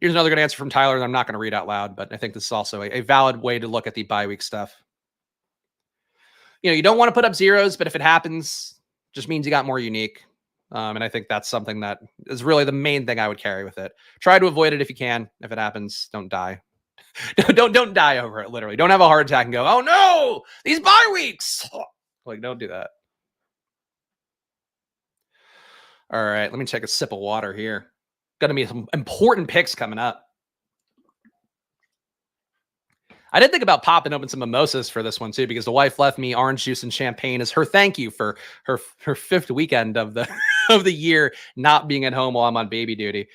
Here's another good answer from Tyler that I'm not going to read out loud, but I think this is also a valid way to look at the bye week stuff. You don't want to put up zeros, but if it happens, just means you got more unique. And I think that's something that is really the main thing I would carry with it. Try to avoid it if you can. If it happens, don't die. don't die over it, literally. Don't have a heart attack and go, oh no, these bye weeks. Don't do that. All right, let me take a sip of water here. Going to be some important picks coming up. I did think about popping open some mimosas for this one too, because the wife left me orange juice and champagne as her thank you for her fifth weekend of the of the year not being at home while I'm on baby duty.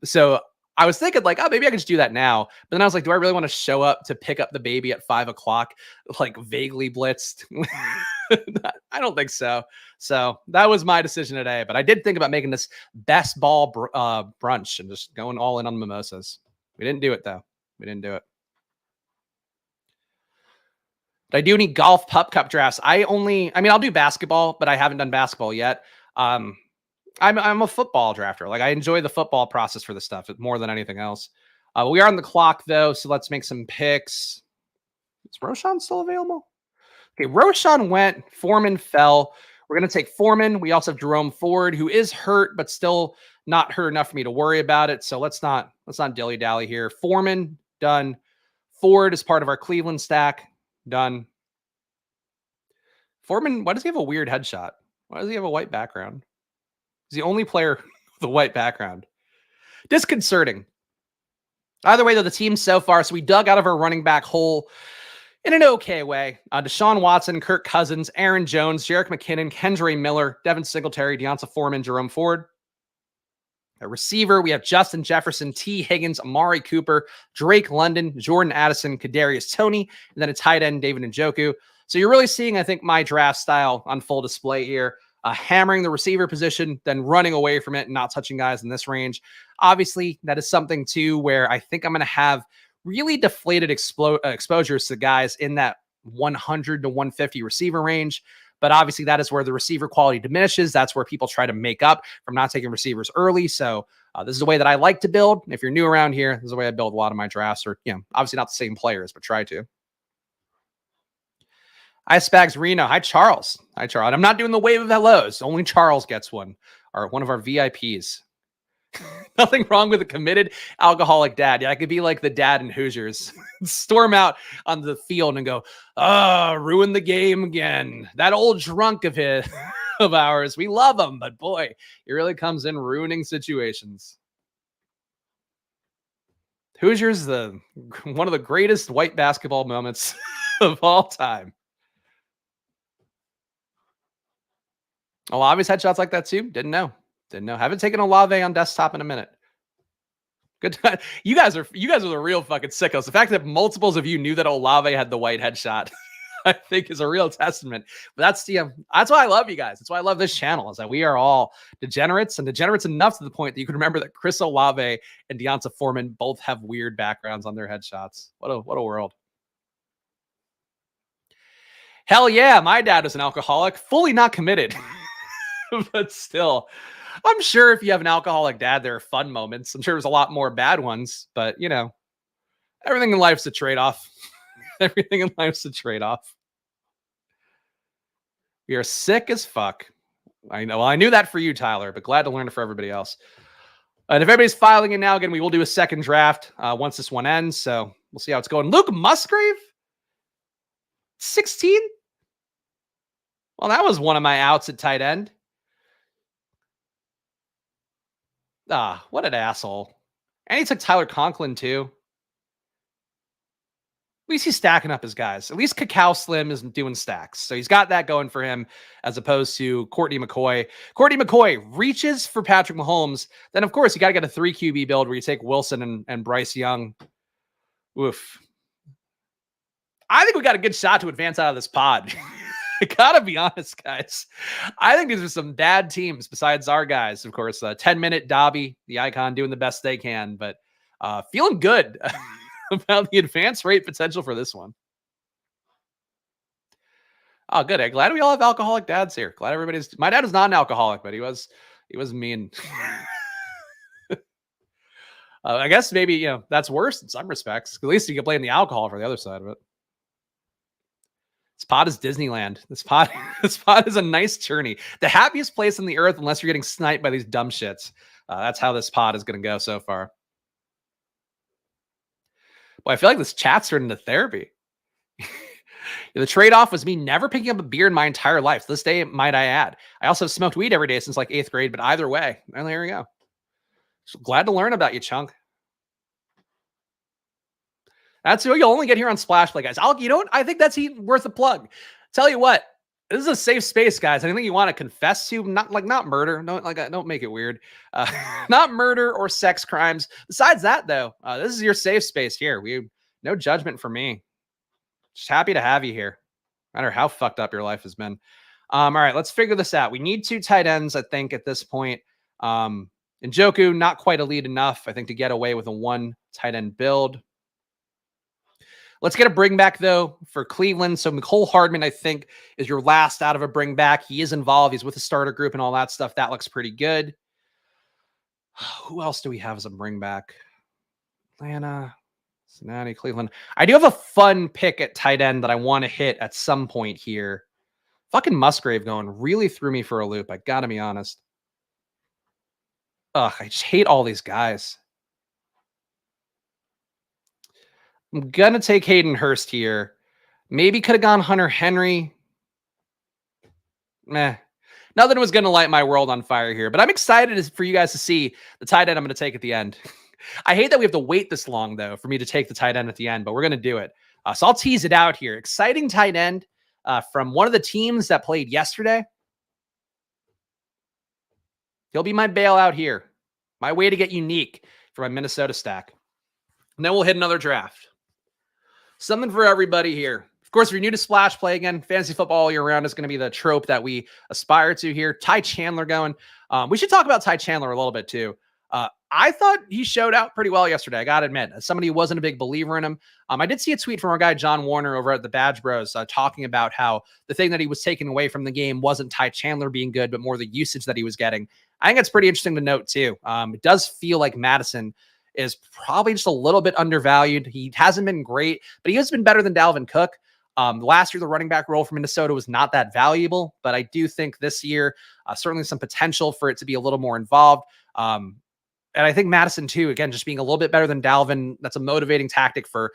So I was thinking like, oh, maybe I could just do that now. But then I was like, do I really want to show up to pick up the baby at 5 o'clock, like vaguely blitzed? I don't think so. So that was my decision today. But I did think about making this best ball brunch and just going all in on mimosas. We didn't do it though. We didn't do it. But I do need golf pup cup drafts. I mean, I'll do basketball, but I haven't done basketball yet. I'm a football drafter. Like I enjoy the football process for this stuff more than anything else. We are on the clock though, so let's make some picks. Is Roshan still available? Okay, Roshan went. Foreman fell. We're gonna take Foreman. We also have Jerome Ford, who is hurt, but still not hurt enough for me to worry about it. So let's not dilly dally here. Foreman done. Ford is part of our Cleveland stack. Done. Foreman, why does he have a weird headshot? Why does he have a white background? He's the only player with a white background. Disconcerting. Either way, though, the team so far, so we dug out of our running back hole in an okay way. Deshaun Watson, Kirk Cousins, Aaron Jones, Jerick McKinnon, Kendre Miller, Devin Singletary, Deonta Foreman, Jerome Ford. A receiver, we have Justin Jefferson, T. Higgins, Amari Cooper, Drake London, Jordan Addison, Kadarius Toney, and then a tight end, David Njoku. So you're really seeing, I think, my draft style on full display here. Hammering the receiver position, then running away from it and not touching guys in this range. Obviously, that is something, too, where I think I'm going to have really deflated exposures to guys in that 100 to 150 receiver range. But obviously, that is where the receiver quality diminishes. That's where people try to make up from not taking receivers early. So this is the way that I like to build. If you're new around here, this is the way I build a lot of my drafts, or, obviously not the same players, but try to. Hi, SPAGS Reno. Hi, Charles. Hi, Charles. And I'm not doing the wave of hellos. Only Charles gets one of our VIPs. Nothing wrong with a committed alcoholic dad. Yeah, I could be like the dad in Hoosiers. Storm out on the field and go, ruin the game again. That old drunk of his, of ours. We love him, but boy, he really comes in ruining situations. Hoosiers, one of the greatest white basketball moments of all time. Olave's had shots like that too. Didn't know. Haven't taken Olave on desktop in a minute. Good time. You guys are the real fucking sickos. The fact that multiples of you knew that Olave had the white headshot, I think, is a real testament. But that's why I love you guys. That's why I love this channel, is that we are all degenerates, and degenerates enough to the point that you can remember that Chris Olave and Deonta Foreman both have weird backgrounds on their headshots. What a world. Hell yeah, my dad was an alcoholic, fully not committed. But still, I'm sure if you have an alcoholic dad, there are fun moments. I'm sure there's a lot more bad ones, but everything in life's a trade-off. Everything in life's a trade-off. We are sick as fuck. I know. Well, I knew that for you, Tyler, but glad to learn it for everybody else. And if everybody's filing in now, again, we will do a second draft once this one ends. So we'll see how it's going. Luke Musgrave, 16. Well, that was one of my outs at tight end. What an asshole. And he took Tyler Conklin, too. At least he's stacking up his guys. At least Cacao Slim isn't doing stacks. So he's got that going for him, as opposed to Courtney McCoy. Courtney McCoy reaches for Patrick Mahomes. Then, of course, you got to get a 3 QB build where you take Wilson and Bryce Young. Oof. I think we got a good shot to advance out of this pod. I gotta be honest, guys. I think these are some bad teams besides our guys. Of course, 10-minute Dobby, the icon, doing the best they can, but feeling good about the advance rate potential for this one. Oh, good. I'm glad we all have alcoholic dads here. Glad everybody's. My dad is not an alcoholic, but he was mean. I guess maybe that's worse in some respects. At least you can blame the alcohol for the other side of it. This pod is Disneyland. This pod is a nice journey. The happiest place on the earth, unless you're getting sniped by these dumb shits. That's how this pod is going to go so far. Boy, I feel like this chat's turned into therapy. The trade-off was me never picking up a beer in my entire life. To this day, might I add. I also have smoked weed every day since like 8th grade, but either way, well, there we go. So glad to learn about you, Chunk. That's what you'll only get here on Splash Play, guys. You know what? I think that's worth a plug. Tell you what, this is a safe space, guys. Anything you want to confess to, not murder. Don't make it weird. Not murder or sex crimes. Besides that, though, this is your safe space here. No judgment for me. Just happy to have you here, no matter how fucked up your life has been. All right, let's figure this out. We need 2 tight ends, I think, at this point. Njoku, not quite elite enough, I think, to get away with a 1 tight end build. Let's get a bring back, though, for Cleveland. So Mecole Hardman, I think, is your last out of a bring back. He is involved. He's with the starter group and all that stuff. That looks pretty good. Who else do we have as a bring back? Atlanta, Cincinnati, Cleveland. I do have a fun pick at tight end that I want to hit at some point here. Fucking Musgrave going really threw me for a loop. I got to be honest. Ugh, I just hate all these guys. I'm going to take Hayden Hurst here. Maybe could have gone Hunter Henry. Meh. Nothing was going to light my world on fire here, but I'm excited for you guys to see the tight end I'm going to take at the end. I hate that we have to wait this long, though, for me to take the tight end at the end, but we're going to do it. So I'll tease it out here. Exciting tight end from one of the teams that played yesterday. He'll be my bailout here. My way to get unique for my Minnesota stack. And then we'll hit another draft. Something for everybody here. Of course, if you're new to Splash Play, again, fantasy football all year round is going to be the trope that we aspire to here. Ty Chandler going. We should talk about Ty Chandler a little bit, too. I thought he showed out pretty well yesterday, I got to admit. As somebody who wasn't a big believer in him, I did see a tweet from our guy John Warner over at the Badge Bros talking about how the thing that he was taking away from the game wasn't Ty Chandler being good, but more the usage that he was getting. I think it's pretty interesting to note, too. It does feel like Madison is probably just a little bit undervalued. He hasn't been great, but he has been better than Dalvin Cook. Last year, the running back role for Minnesota was not that valuable, but I do think this year, certainly some potential for it to be a little more involved. And I think Madison, too, again, just being a little bit better than Dalvin, that's a motivating tactic for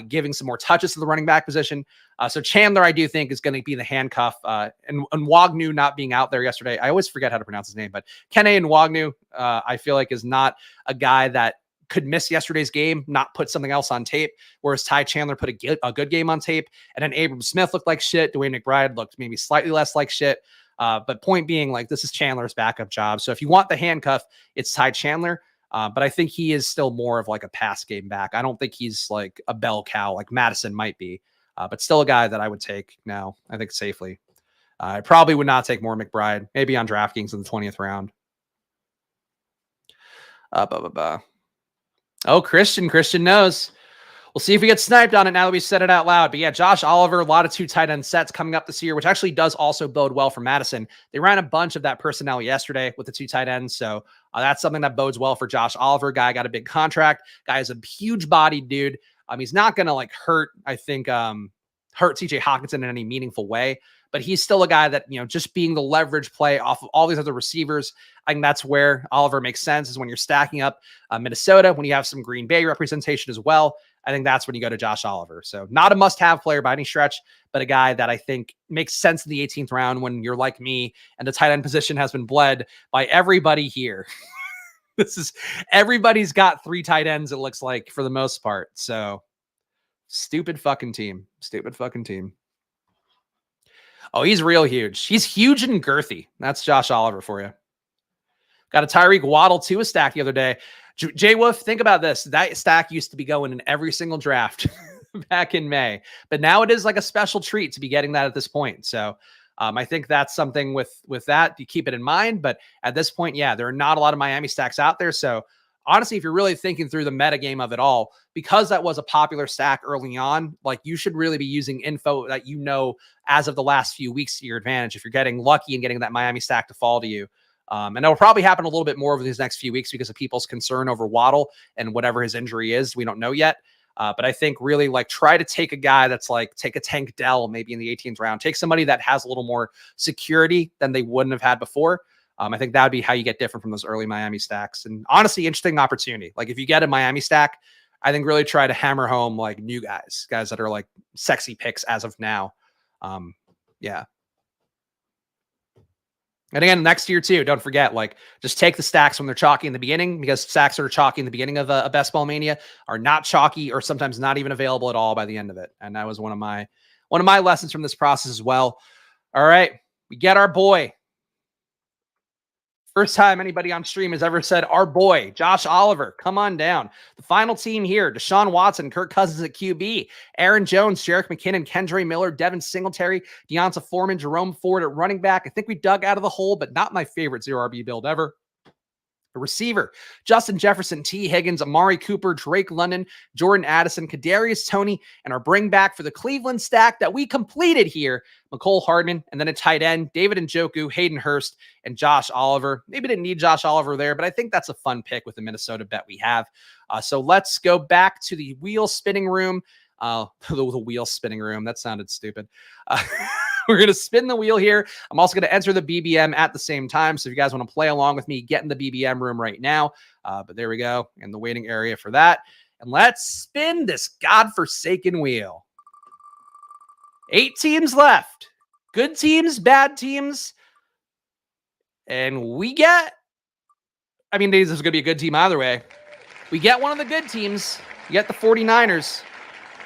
giving some more touches to the running back position. So Chandler, I do think, is going to be the handcuff. And Nwagnu not being out there yesterday, I always forget how to pronounce his name, but Kene Nwagnu, I feel like, is not a guy that could miss yesterday's game, not put something else on tape, whereas Ty Chandler put a good game on tape, and then Abram Smith looked like shit. Dwayne McBride looked maybe slightly less like shit. But point being, like, this is Chandler's backup job. So if you want the handcuff, it's Ty Chandler. But I think he is still more of like a pass game back. I don't think he's like a bell cow like Madison might be, but still a guy that I would take now, I think, safely. I probably would not take more McBride, maybe on DraftKings in the 20th round. Oh, Christian knows. We'll see if we get sniped on it now that we said it out loud. But yeah, Josh Oliver, a lot of 2 tight end sets coming up this year, which actually does also bode well for Madison. They ran a bunch of that personnel yesterday with the 2 tight ends. So that's something that bodes well for Josh Oliver. Guy got a big contract. Guy is a huge bodied dude. He's not going to like hurt CJ Hawkinson in any meaningful way, but he's still a guy that, just being the leverage play off of all these other receivers, I think that's where Oliver makes sense, is when you're stacking up Minnesota, when you have some Green Bay representation as well. I think that's when you go to Josh Oliver. So not a must-have player by any stretch, but a guy that I think makes sense in the 18th round when you're like me and the tight end position has been bled by everybody here. Everybody's got 3 tight ends, it looks like, for the most part. So stupid fucking team. Oh, he's real huge. He's huge and girthy. That's Josh Oliver for you. Got a Tyreek Waddle 2 a stack the other day. Jay Wolf, think about this. That stack used to be going in every single draft back in May, but now it is like a special treat to be getting that at this point. So I think that's something with that. You keep it in mind, but at this point, yeah, there are not a lot of Miami stacks out there. So honestly, if you're really thinking through the meta game of it all, because that was a popular stack early on, like, you should really be using info that as of the last few weeks to your advantage if you're getting lucky and getting that Miami stack to fall to you. And it'll probably happen a little bit more over these next few weeks because of people's concern over Waddle and whatever his injury is. We don't know yet. But I think really, like, try to take a guy that's like, take a Tank Dell maybe in the 18th round. Take somebody that has a little more security than they wouldn't have had before. I think that would be how you get different from those early Miami stacks. And honestly, interesting opportunity. Like, if you get a Miami stack, I think really try to hammer home like new guys that are like sexy picks as of now. Yeah. And again, next year too, don't forget, like, just take the stacks when they're chalky in the beginning, because stacks that are chalky in the beginning of a Best Ball Mania are not chalky, or sometimes not even available at all by the end of it. And that was one of my lessons from this process as well. All right, we get our boy. First time anybody on stream has ever said our boy, Josh Oliver. Come on down. The final team here: Deshaun Watson, Kirk Cousins at QB, Aaron Jones, Jerick McKinnon, Kendre Miller, Devin Singletary, Deonta Foreman, Jerome Ford at running back. I think we dug out of the hole, but not my favorite 0RB build ever. The receiver: Justin Jefferson, T. Higgins, Amari Cooper, Drake London, Jordan Addison, Kadarius Toney, and our bring back for the Cleveland stack that we completed here, Mecole Hardman, and then a tight end, David Njoku, Hayden Hurst, and Josh Oliver. Maybe didn't need Josh Oliver there, but I think that's a fun pick with the Minnesota bet we have. So let's go back to the wheel spinning room. The wheel spinning room. That sounded stupid. We're going to spin the wheel here. I'm also going to enter the BBM at the same time. So if you guys want to play along with me, get in the BBM room right now. But there we go, in the waiting area for that. And let's spin this godforsaken wheel. 8 teams left. Good teams, bad teams. And we get, I mean, this is going to be a good team either way. We get one of the good teams. We get the 49ers.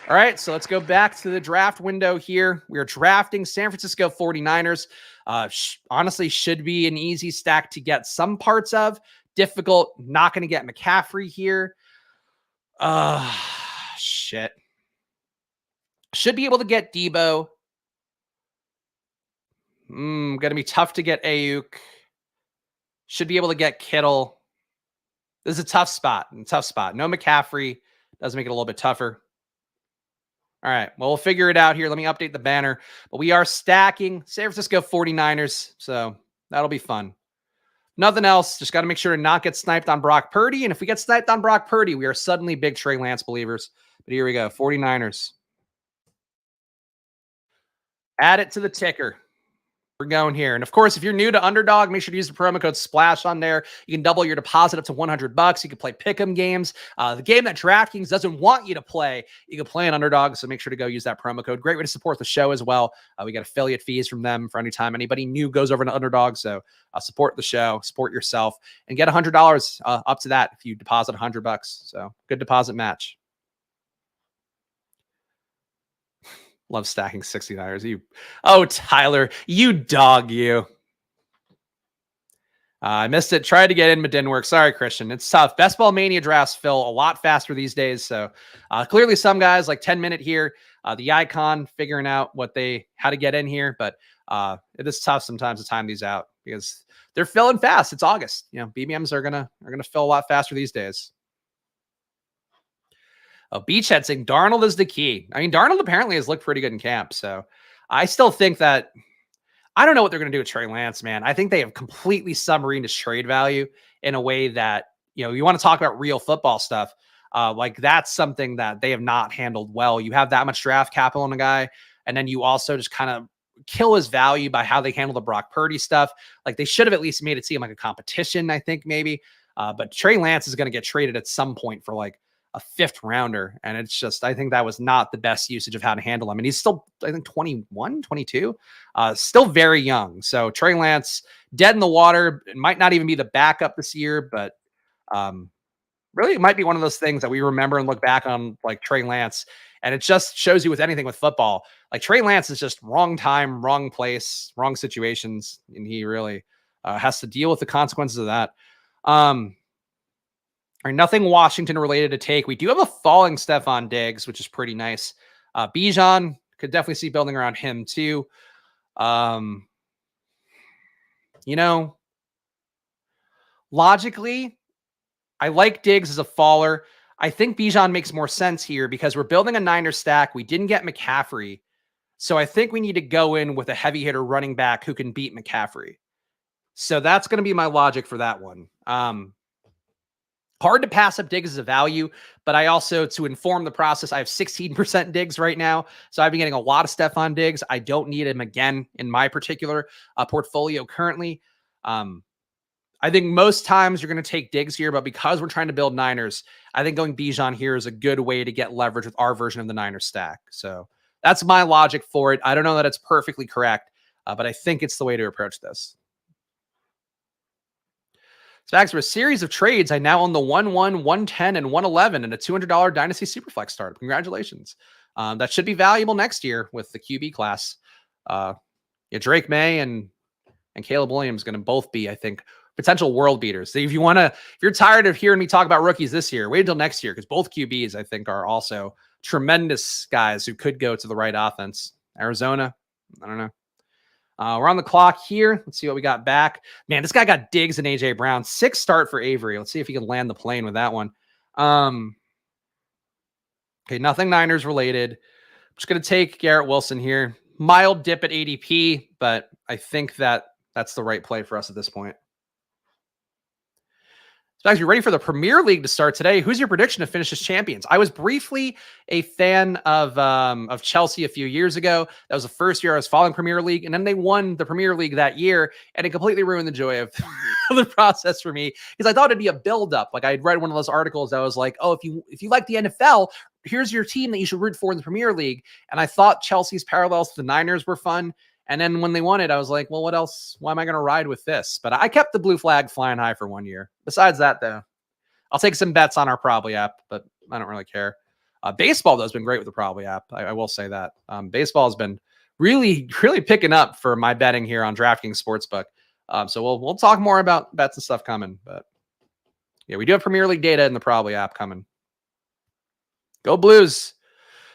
All right, so let's go back to the draft window here. We are drafting San Francisco 49ers. Honestly, should be an easy stack to get some parts of. Difficult, not going to get McCaffrey here. Shit. Should be able to get Debo. Going to be tough to get Ayuk. Should be able to get Kittle. This is a tough spot. No McCaffrey. Does make it a little bit tougher. All right, well, we'll figure it out here. Let me update the banner. But we are stacking San Francisco 49ers, so that'll be fun. Nothing else. Just got to make sure to not get sniped on Brock Purdy. And if we get sniped on Brock Purdy, we are suddenly big Trey Lance believers. But here we go, 49ers. Add it to the ticker. We're going here. And of course, if you're new to Underdog, make sure to use the promo code SPLASH on there. You can double your deposit up to $100. You can play pick'em games. The game that DraftKings doesn't want you to play, you can play on Underdog. So make sure to go use that promo code. Great way to support the show as well. We got affiliate fees from them for any time anybody new goes over to Underdog. So support the show, support yourself, and get $100 up to that if you deposit $100. So good deposit match. Love stacking 69ers. Oh, Tyler, you dog, you. I missed it. Tried to get in, but didn't work. Sorry, Christian. It's tough. Best Ball Mania drafts fill a lot faster these days. So clearly some guys like 10 minute here. The icon figuring out how to get in here. But it is tough sometimes to time these out because they're filling fast. It's August. You know, BBMs are gonna fill a lot faster these days. Beachhead saying Darnold is the key. I mean, Darnold apparently has looked pretty good in camp. So I still think that I don't know what they're going to do with Trey Lance, man. I think they have completely submarined his trade value in a way that, you know, you want to talk about real football stuff. Like that's something that they have not handled well. You have that much draft capital in a guy, and then you also just kind of kill his value by how they handle the Brock Purdy stuff. Like they should have at least made it seem like a competition, I think maybe. But Trey Lance is going to get traded at some point for like a 5th rounder. And it's just, I think that was not the best usage of how to handle him. And he's still, I think 21, 22, still very young. So Trey Lance dead in the water. It might not even be the backup this year, but really it might be one of those things that we remember and look back on like Trey Lance. And it just shows you with anything with football, like Trey Lance is just wrong time, wrong place, wrong situations. And he really has to deal with the consequences of that. Nothing Washington related to take. We do have a falling Stephon Diggs, which is pretty nice. Bijan could definitely see building around him too. You know, logically, I like Diggs as a faller. I think Bijan makes more sense here because we're building a Niners stack. We didn't get McCaffrey. So I think we need to go in with a heavy hitter running back who can beat McCaffrey. So that's going to be my logic for that one. Hard to pass up Diggs as a value, but I also, to inform the process, I have 16% Diggs right now. So I've been getting a lot of Stephon Diggs. I don't need him again in my particular portfolio currently. I think most times you're going to take Diggs here, but because we're trying to build Niners, I think going Bijan here is a good way to get leverage with our version of the Niners stack. So that's my logic for it. I don't know that it's perfectly correct, but I think it's the way to approach this. Spags, for a series of trades, I now own the 1-1, 110, and 111 and a $200 Dynasty Superflex startup. Congratulations. That should be valuable next year with the QB class. Yeah, Drake May and Caleb Williams going to both be, I think, potential world beaters. So if you're tired of hearing me talk about rookies this year, wait until next year, because both QBs, I think, are also tremendous guys who could go to the right offense. Arizona, I don't know. We're on the clock here. Let's see what we got back. Man, this guy got Diggs and AJ Brown. 6 start for Avery. Let's see if he can land the plane with that one. Okay, nothing Niners related. I'm just going to take Garrett Wilson here. Mild dip at ADP, but I think that's the right play for us at this point. So guys, you ready for the Premier League to start today? Who's your prediction to finish as champions? I was briefly a fan of Chelsea a few years ago. That was the first year I was following Premier League, and then they won the Premier League that year, and it completely ruined the joy of the process for me because I thought it'd be a build-up. Like I'd read one of those articles that was like, oh, if you like the NFL, here's your team that you should root for in the Premier League. And I thought Chelsea's parallels to the Niners were fun. And then when they won it, I was like, well, what else? Why am I going to ride with this? But I kept the blue flag flying high for 1 year. Besides that, though, I'll take some bets on our Probably app, but I don't really care. Baseball, though, has been great with the Probably app. I will say that. Baseball has been really, really picking up for my betting here on DraftKings Sportsbook. So we'll talk more about bets and stuff coming. But yeah, we do have Premier League data in the Probably app coming. Go Blues.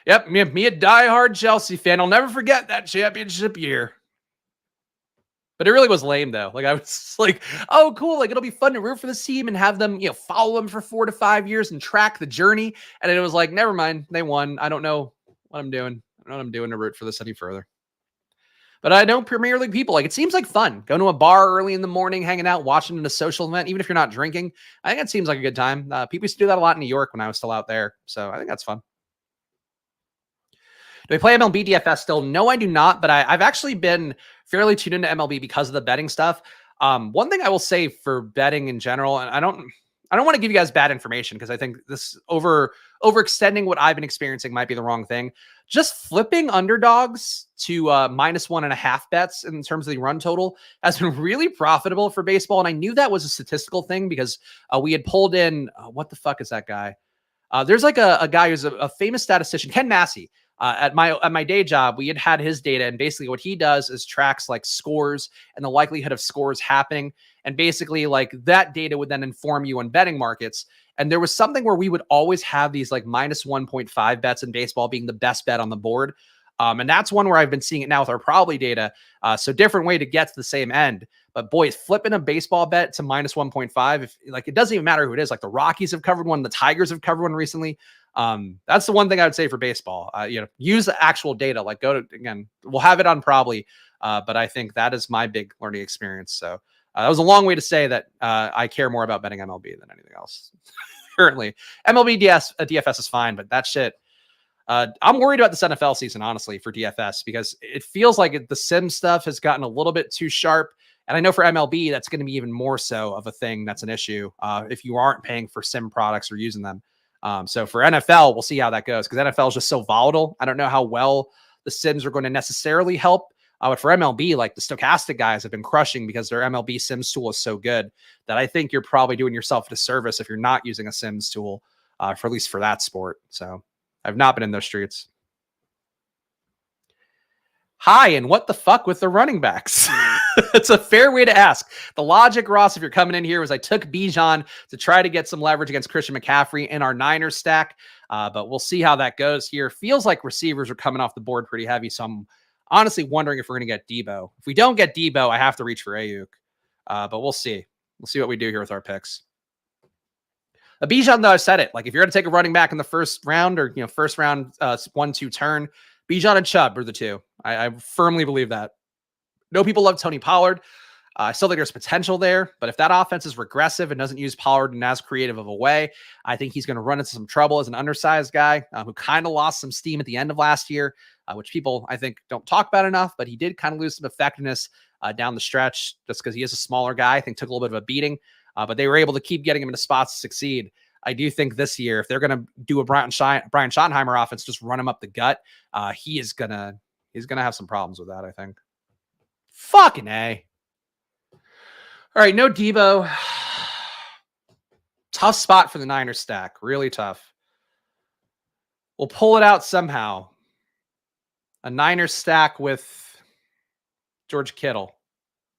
Yep, me a diehard Chelsea fan. I'll never forget that championship year. But it really was lame, though. Like, I was like, oh, cool. Like, it'll be fun to root for this team and have them, follow them for 4 to 5 years and track the journey. And it was like, never mind. They won. I don't know what I'm doing. I don't know what I'm doing to root for this any further. But I know Premier League people, like, it seems like fun. Going to a bar early in the morning, hanging out, watching a social event, even if you're not drinking. I think it seems like a good time. People used to do that a lot in New York when I was still out there. So I think that's fun. Do I play MLB DFS still? No, I do not, but I've actually been fairly tuned into MLB because of the betting stuff. One thing I will say for betting in general, and I don't want to give you guys bad information because I think this overextending what I've been experiencing might be the wrong thing. Just flipping underdogs to -1.5 bets in terms of the run total has been really profitable for baseball. And I knew that was a statistical thing because we had pulled in, what the fuck is that guy? There's like a guy who's a famous statistician, Ken Massey. At my day job, we had his data, and basically what he does is tracks like scores and the likelihood of scores happening. And basically like that data would then inform you on betting markets. And there was something where we would always have these like -1.5 bets in baseball being the best bet on the board. And that's one where I've been seeing it now with our probably data. So different way to get to the same end. But boy, flipping a baseball bet to -1.5, if like it doesn't even matter who it is. Like the Rockies have covered one, the Tigers have covered one recently. That's the one thing I would say for baseball. Use the actual data. Like again, we'll have it on probably. But I think that is my big learning experience. So that was a long way to say that I care more about betting MLB than anything else. Currently, MLB DFS is fine, but that shit. I'm worried about this NFL season, honestly, for DFS because it feels like the sim stuff has gotten a little bit too sharp. And I know for MLB, that's going to be even more so of a thing that's an issue if you aren't paying for sim products or using them. So for NFL, we'll see how that goes because NFL is just so volatile. I don't know how well the sims are going to necessarily help. But for MLB, like the stochastic guys have been crushing because their MLB sims tool is so good that I think you're probably doing yourself a disservice if you're not using a sims tool for at least for that sport. So I've not been in those streets. Hi, and what the fuck with the running backs? It's a fair way to ask. The logic, Ross, if you're coming in here, was I took Bijan to try to get some leverage against Christian McCaffrey in our Niners stack, but we'll see how that goes here. Feels like receivers are coming off the board pretty heavy, so I'm honestly wondering if we're going to get Debo. If we don't get Debo, I have to reach for Ayuk, but we'll see. We'll see what we do here with our picks. Bijan, though, I said it. Like, if you're going to take a running back in the first round or, first round 1-2 turn, Bijan and Chubb are the two. I firmly believe that. No people love Tony Pollard. I still think there's potential there, but if that offense is regressive and doesn't use Pollard in as creative of a way, I think he's going to run into some trouble as an undersized guy who kind of lost some steam at the end of last year, which people, I think, don't talk about enough, but he did kind of lose some effectiveness down the stretch just because he is a smaller guy. I think took a little bit of a beating, but they were able to keep getting him into spots to succeed. I do think this year, if they're going to do a Brian Schottenheimer offense, just run him up the gut, he's going to have some problems with that, I think. Fucking A. All right, no Debo. Tough spot for the Niners stack. Really tough. We'll pull it out somehow. A Niners stack with George Kittle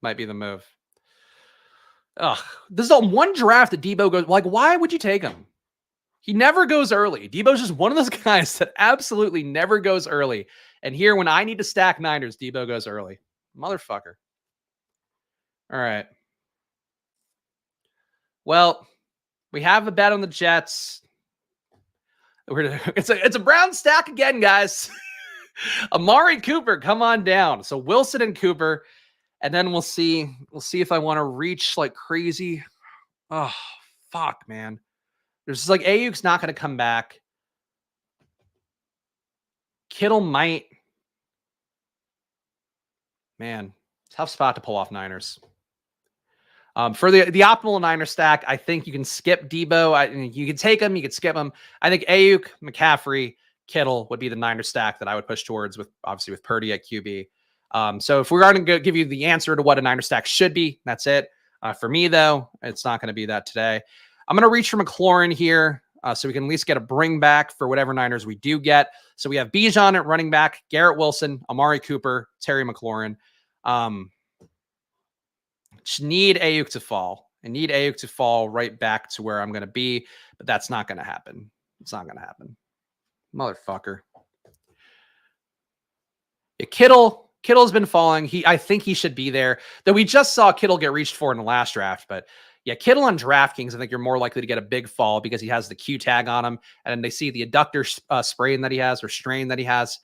might be the move. Ugh. This is the one draft that Debo goes, like, why would you take him? He never goes early. Debo's just one of those guys that absolutely never goes early. And here, when I need to stack Niners, Debo goes early. Motherfucker. All right. Well, we have a bet on the Jets. It's a Brown stack again, guys. Amari Cooper, come on down. So Wilson and Cooper, and then we'll see if I want to reach like crazy. Oh, fuck, man. There's just like Ayuk's not going to come back. Kittle might. Man, tough spot to pull off Niners. For the optimal Niner stack, I think you can skip Debo. You can take him, you can skip him. I think Ayuk, McCaffrey, Kittle would be the Niner stack that I would push towards, with obviously with Purdy at QB. So if we're going to give you the answer to what a Niner stack should be, that's it. For me, though, it's not going to be that today. I'm going to reach for McLaurin here, so we can at least get a bring back for whatever Niners we do get. So we have Bijan at running back, Garrett Wilson, Amari Cooper, Terry McLaurin. Just need Ayuk to fall. I need Ayuk to fall right back to where I'm going to be, but that's not going to happen. It's not going to happen. Motherfucker. Yeah, Kittle's been falling. I think he should be there. Though we just saw Kittle get reached for in the last draft, but yeah, Kittle on DraftKings, I think you're more likely to get a big fall because he has the Q tag on him, and they see the adductor sprain that he has, or strain that he has.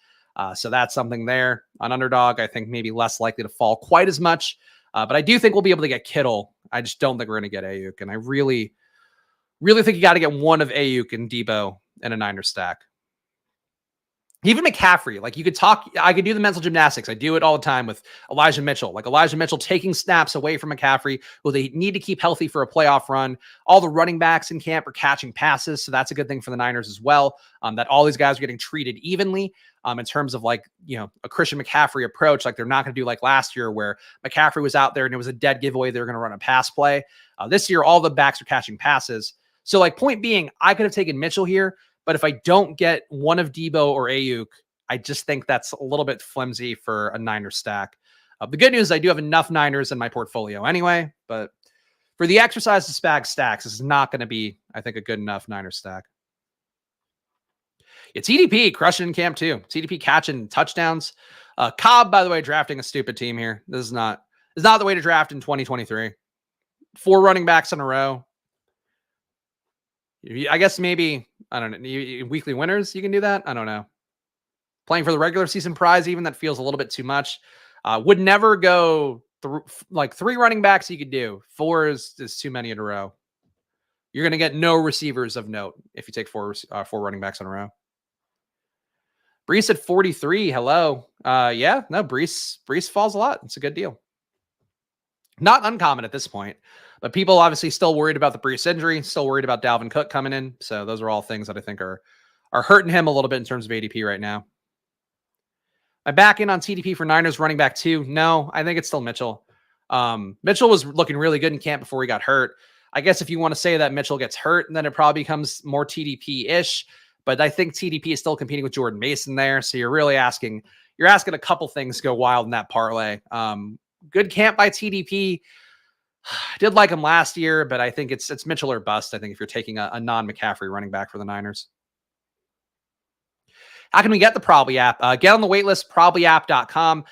So that's something there. On Underdog, I think maybe less likely to fall quite as much. But I do think we'll be able to get Kittle. I just don't think we're going to get Ayuk. And I really, really think you got to get one of Ayuk and Debo in a Niner stack. Even McCaffrey, like I could do the mental gymnastics. I do it all the time with Elijah Mitchell. Like Elijah Mitchell taking snaps away from McCaffrey, who they need to keep healthy for a playoff run. All the running backs in camp are catching passes, so that's a good thing for the Niners as well, that all these guys are getting treated evenly in terms of like, a Christian McCaffrey approach. Like they're not going to do like last year where McCaffrey was out there and it was a dead giveaway. They were going to run a pass play. This year, all the backs are catching passes. So like point being, I could have taken Mitchell here, but if I don't get one of Debo or Ayuk, I just think that's a little bit flimsy for a Niner stack. The good news is I do have enough Niners in my portfolio anyway, but for the exercise of SPAGS stacks, this is not going to be, I think, a good enough Niner stack. Yeah, TDP crushing in camp too. TDP catching touchdowns. Cobb, by the way, drafting a stupid team here. This is not the way to draft in 2023. 4 running backs in a row. I guess maybe, I don't know, weekly winners, you can do that. I don't know. Playing for the regular season prize, even, that feels a little bit too much. Would never go through like 3 running backs you could do. 4 is too many in a row. You're going to get no receivers of note if you take 4 running backs in a row. Brees at 43. Hello. Yeah, no, Brees falls a lot. It's a good deal. Not uncommon at this point, but people obviously still worried about the Brees injury, still worried about Dalvin Cook coming in. So those are all things that I think are hurting him a little bit in terms of ADP right now. I back in on TDP for Niners running back 2. No, I think it's still Mitchell. Mitchell was looking really good in camp before he got hurt. I guess if you want to say that Mitchell gets hurt, then it probably becomes more TDP-ish. But I think TDP is still competing with Jordan Mason there. So you're really asking a couple things go wild in that parlay. Good camp by TDP. I did like him last year, but I think it's Mitchell or bust. I think if you're taking a non-McCaffrey running back for the Niners. How can we get the Probably app? Get on the waitlist, probablyapp.com.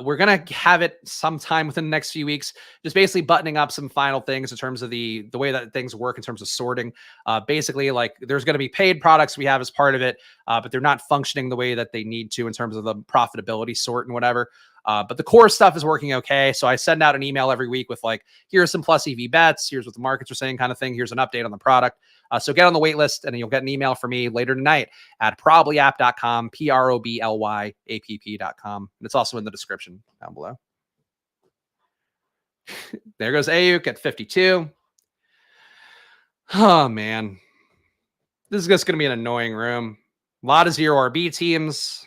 We're going to have it sometime within the next few weeks, just basically buttoning up some final things in terms of the way that things work in terms of sorting. Basically, like there's going to be paid products we have as part of it, but they're not functioning the way that they need to in terms of the profitability sort and whatever. But the core stuff is working okay. So I send out an email every week with like, here's some plus EV bets. Here's what the markets are saying kind of thing. Here's an update on the product. So get on the wait list and you'll get an email from me later tonight at probablyapp.com, problyapp.com. And it's also in the description down below. There goes Ayuk at 52. Oh, man. This is just going to be an annoying room. A lot of 0 RB teams.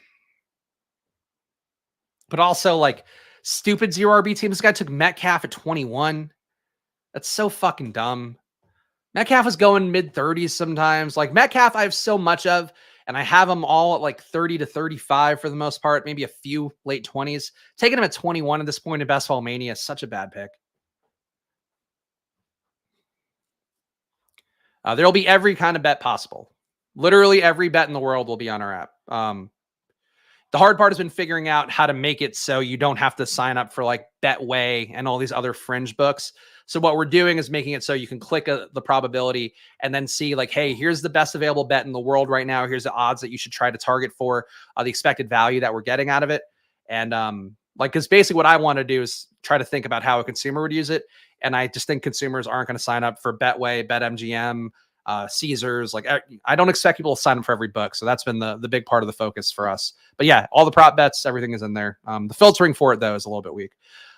But also, like, stupid 0 RB teams. This guy took Metcalf at 21. That's so fucking dumb. Metcalf is going mid 30s sometimes. Like Metcalf, I have so much of, and I have them all at like 30 to 35 for the most part, maybe a few late 20s. Taking him at 21 at this point in Best Ball Mania is such a bad pick. There'll be every kind of bet possible. Literally every bet in the world will be on our app. The hard part has been figuring out how to make it so you don't have to sign up for like Betway and all these other fringe books. So what we're doing is making it so you can click the probability and then see like, hey, here's the best available bet in the world right now. Here's the odds that you should try to target for the expected value that we're getting out of it. And like, because basically what I want to do is try to think about how a consumer would use it. And I just think consumers aren't going to sign up for Betway, BetMGM, Caesars. Like I don't expect people to sign up for every book. So that's been the big part of the focus for us. But yeah, all the prop bets, everything is in there. The filtering for it though is a little bit weak.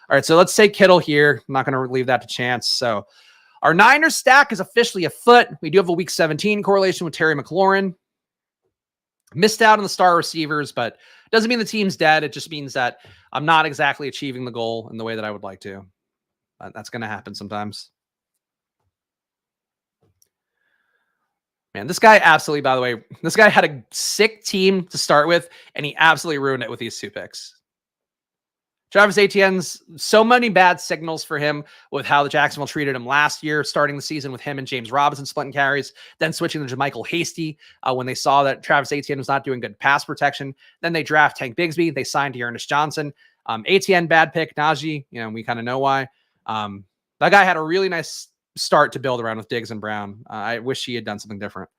All right, so let's say Kittle here. I'm not going to leave that to chance. So our Niners stack is officially afoot. We do have a week 17 correlation with Terry McLaurin. Missed out on the star receivers, but doesn't mean the team's dead. It just means that I'm not exactly achieving the goal in the way that I would like to. But that's going to happen sometimes. Man, this guy absolutely, by the way, this guy had a sick team to start with, and he absolutely ruined it with these 2 picks. Travis Etienne's so many bad signals for him with how the Jacksonville treated him last year, starting the season with him and James Robinson splitting carries, then switching to JaMychal Hasty when they saw that Travis Etienne was not doing good pass protection. Then they draft Tank Bigsby. They signed Ernest Johnson. Etienne, bad pick. Najee, we kind of know why. That guy had a really nice start to build around with Diggs and Brown. I wish he had done something different.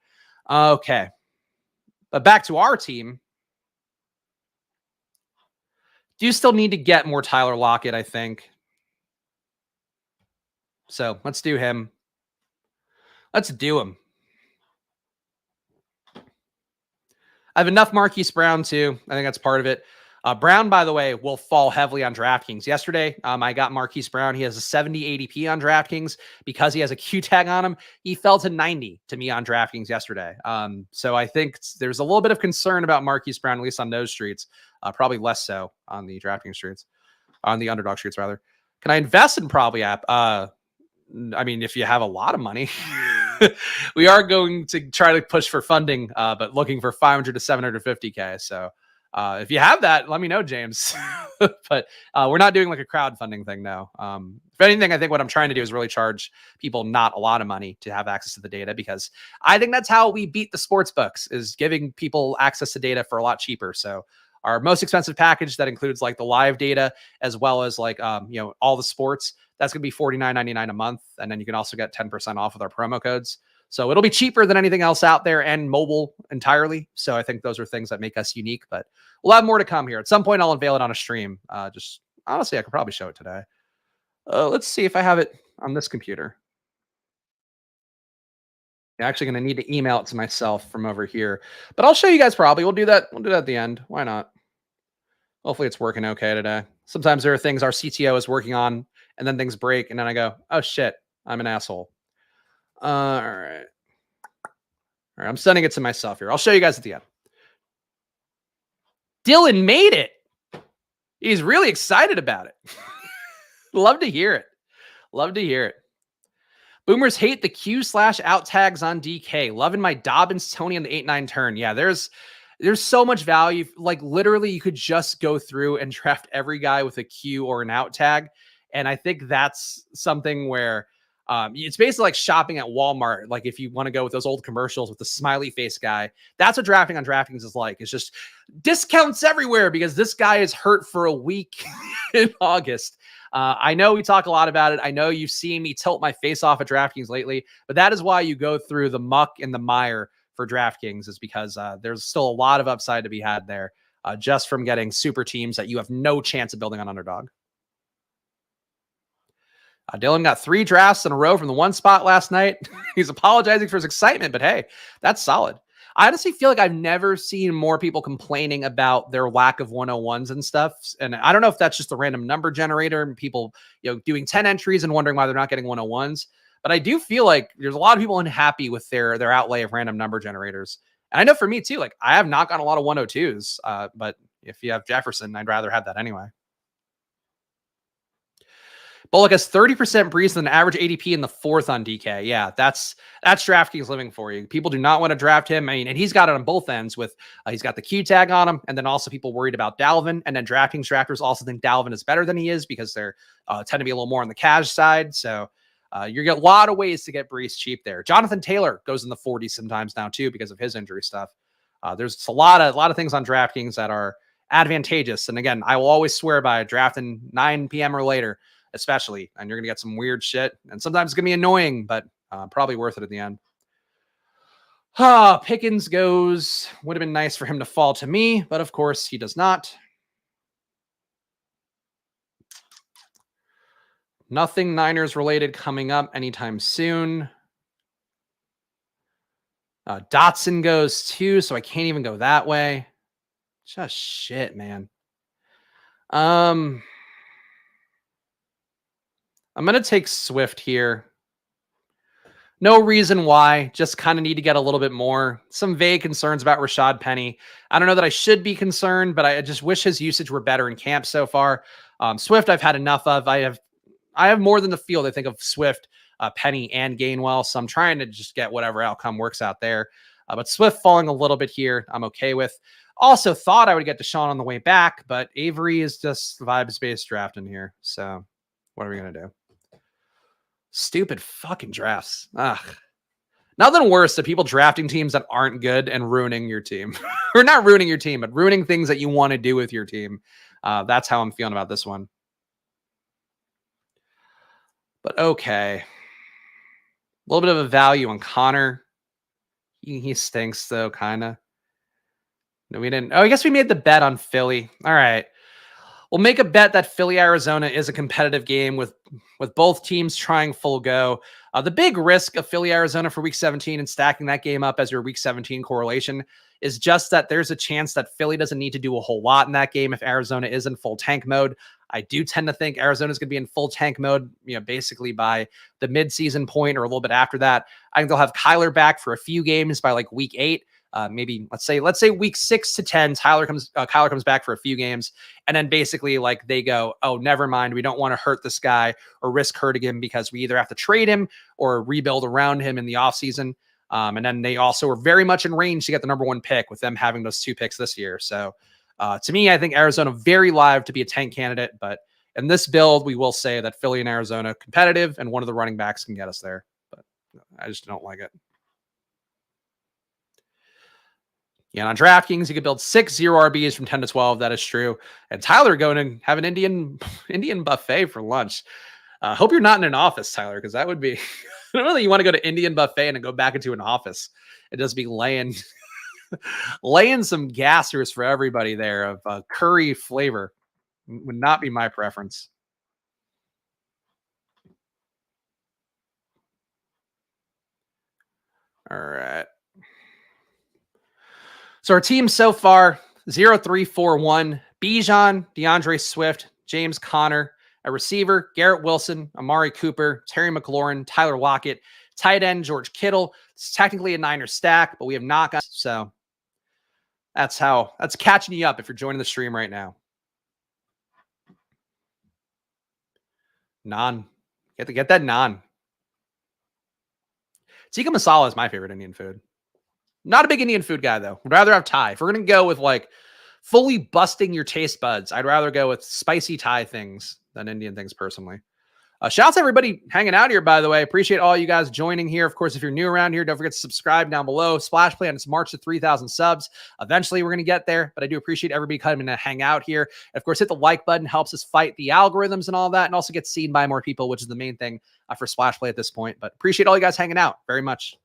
Okay. But back to our team. Do you still need to get more Tyler Lockett, I think. So let's do him. Let's do him. I have enough Marquise Brown too. I think that's part of it. Brown, by the way, will fall heavily on DraftKings. Yesterday, I got Marquise Brown. He has a 70 ADP on DraftKings because he has a Q tag on him. He fell to 90 to me on DraftKings yesterday. So I think there's a little bit of concern about Marquise Brown, at least on those streets. Probably less so on the DraftKings streets, on the Underdog streets rather. Can I invest in Probably app? I mean, if you have a lot of money, we are going to try to push for funding, but looking for 500 to 750K. So if you have that, let me know, James. But we're not doing like a crowdfunding thing now. If anything, I think what I'm trying to do is really charge people not a lot of money to have access to the data, because I think that's how we beat the sports books, is giving people access to data for a lot cheaper. So our most expensive package that includes like the live data as well as like all the sports, that's going to be $49.99 a month. And then you can also get 10% off with our promo codes. So it'll be cheaper than anything else out there and mobile entirely. So I think those are things that make us unique, but we'll have more to come here. At some point, I'll unveil it on a stream. Just honestly, I could probably show it today. Let's see if I have it on this computer. I'm actually going to need to email it to myself from over here, but I'll show you guys probably. We'll do that. We'll do that at the end. Why not? Hopefully it's working okay today. Sometimes there are things our CTO is working on and then things break. And then I go, oh shit, I'm an asshole. All right. All right. I'm sending it to myself here. I'll show you guys at the end. Dylan made it. He's really excited about it. Love to hear it. Love to hear it. Boomers hate the Q/out tags on DK. Loving my Dobbins, Tony on the 8-9 turn. Yeah, there's so much value. Like literally you could just go through and draft every guy with a Q or an out tag. And I think that's something where it's basically like shopping at Walmart. Like if you want to go with those old commercials with the smiley face guy, that's what drafting on DraftKings is like. It's just discounts everywhere because this guy is hurt for a week in August. I know we talk a lot about it. I know you've seen me tilt my face off at DraftKings lately, but that is why you go through the muck and the mire for DraftKings, is because there's still a lot of upside to be had there just from getting super teams that you have no chance of building on Underdog. Dylan got 3 drafts in a row from the one spot last night. He's apologizing for his excitement, but hey, that's solid. I honestly feel like I've never seen more people complaining about their lack of 101s and stuff. And I don't know if that's just the random number generator and people, doing 10 entries and wondering why they're not getting 101s. But I do feel like there's a lot of people unhappy with their outlay of random number generators. And I know for me too, like I have not gotten a lot of 102s, but if you have Jefferson, I'd rather have that anyway. Bullock has 30% breeze with an average ADP in the 4th on DK. Yeah, that's DraftKings living for you. People do not want to draft him. I mean, and he's got it on both ends with he's got the Q tag on him, and then also people worried about Dalvin. And then DraftKings drafters also think Dalvin is better than he is because they're tend to be a little more on the cash side. So you get a lot of ways to get Brees cheap there. Jonathan Taylor goes in the 40s sometimes now too because of his injury stuff. There's a lot of things on DraftKings that are advantageous. And again, I will always swear by drafting 9 p.m. or later, especially, and you're going to get some weird shit. And sometimes it's going to be annoying, but probably worth it at the end. Pickens goes. Would have been nice for him to fall to me, but of course he does not. Nothing Niners related coming up anytime soon. Dotson goes too, so I can't even go that way. Just shit, man. I'm going to take Swift here. No reason why, just kind of need to get a little bit more. Some vague concerns about Rashad Penny. I don't know that I should be concerned, but I just wish his usage were better in camp so far. Swift, I've had enough of. I have more than the field, I think, of Swift, Penny, and Gainwell, so I'm trying to just get whatever outcome works out there. But Swift falling a little bit here, I'm okay with. Also thought I would get Deshaun on the way back, but Avery is just vibes-based drafting here. So what are we going to do? Stupid fucking drafts. Ugh. Nothing worse than people drafting teams that aren't good and ruining your team. Or not ruining your team, but ruining things that you want to do with your team. That's how I'm feeling about this one. But okay. A little bit of a value on Connor. He stinks, though, kind of. No, we didn't. Oh, I guess we made the bet on Philly. All right. We'll make a bet that Philly-Arizona is a competitive game with both teams trying full go. The big risk of Philly-Arizona for Week 17 and stacking that game up as your Week 17 correlation is just that there's a chance that Philly doesn't need to do a whole lot in that game if Arizona is in full tank mode. I do tend to think Arizona's going to be in full tank mode, basically by the midseason point or a little bit after that. I think they'll have Kyler back for a few games by like Week 8. Maybe let's say week 6 to 10, Kyler comes back for a few games. And then basically like they go, oh, never mind. We don't want to hurt this guy or risk hurting him because we either have to trade him or rebuild around him in the offseason. And then they also are very much in range to get the number 1 pick with them having those 2 picks this year. So to me, I think Arizona very live to be a tank candidate. But in this build, we will say that Philly and Arizona competitive and one of the running backs can get us there. But I just don't like it. Yeah, on DraftKings, you could build 6 0 RBs from 10 to 12. That is true. And Tyler going and have an Indian buffet for lunch. Hope you're not in an office, Tyler, because that would be. I don't know that you want to go to Indian buffet and then go back into an office. It does be laying some gassers for everybody there of curry flavor. Would not be my preference. All right. So our team so far, 0-3-4-1, Bijan, DeAndre Swift, James Conner, a receiver, Garrett Wilson, Amari Cooper, Terry McLaurin, Tyler Lockett, tight end, George Kittle. It's technically a Niner stack, but we have not got, so that's catching you up if you're joining the stream right now. Naan. Get that naan. Tikka masala is my favorite Indian food. Not a big Indian food guy, though. Would rather have Thai. If we're going to go with like fully busting your taste buds, I'd rather go with spicy Thai things than Indian things personally. Shout out to everybody hanging out here, by the way. Appreciate all you guys joining here. Of course, if you're new around here, don't forget to subscribe down below. Splash Play on its march to 3,000 subs. Eventually, we're going to get there, but I do appreciate everybody coming to hang out here. And of course, hit the like button. Helps us fight the algorithms and all that, and also get seen by more people, which is the main thing for Splash Play at this point. But appreciate all you guys hanging out very much.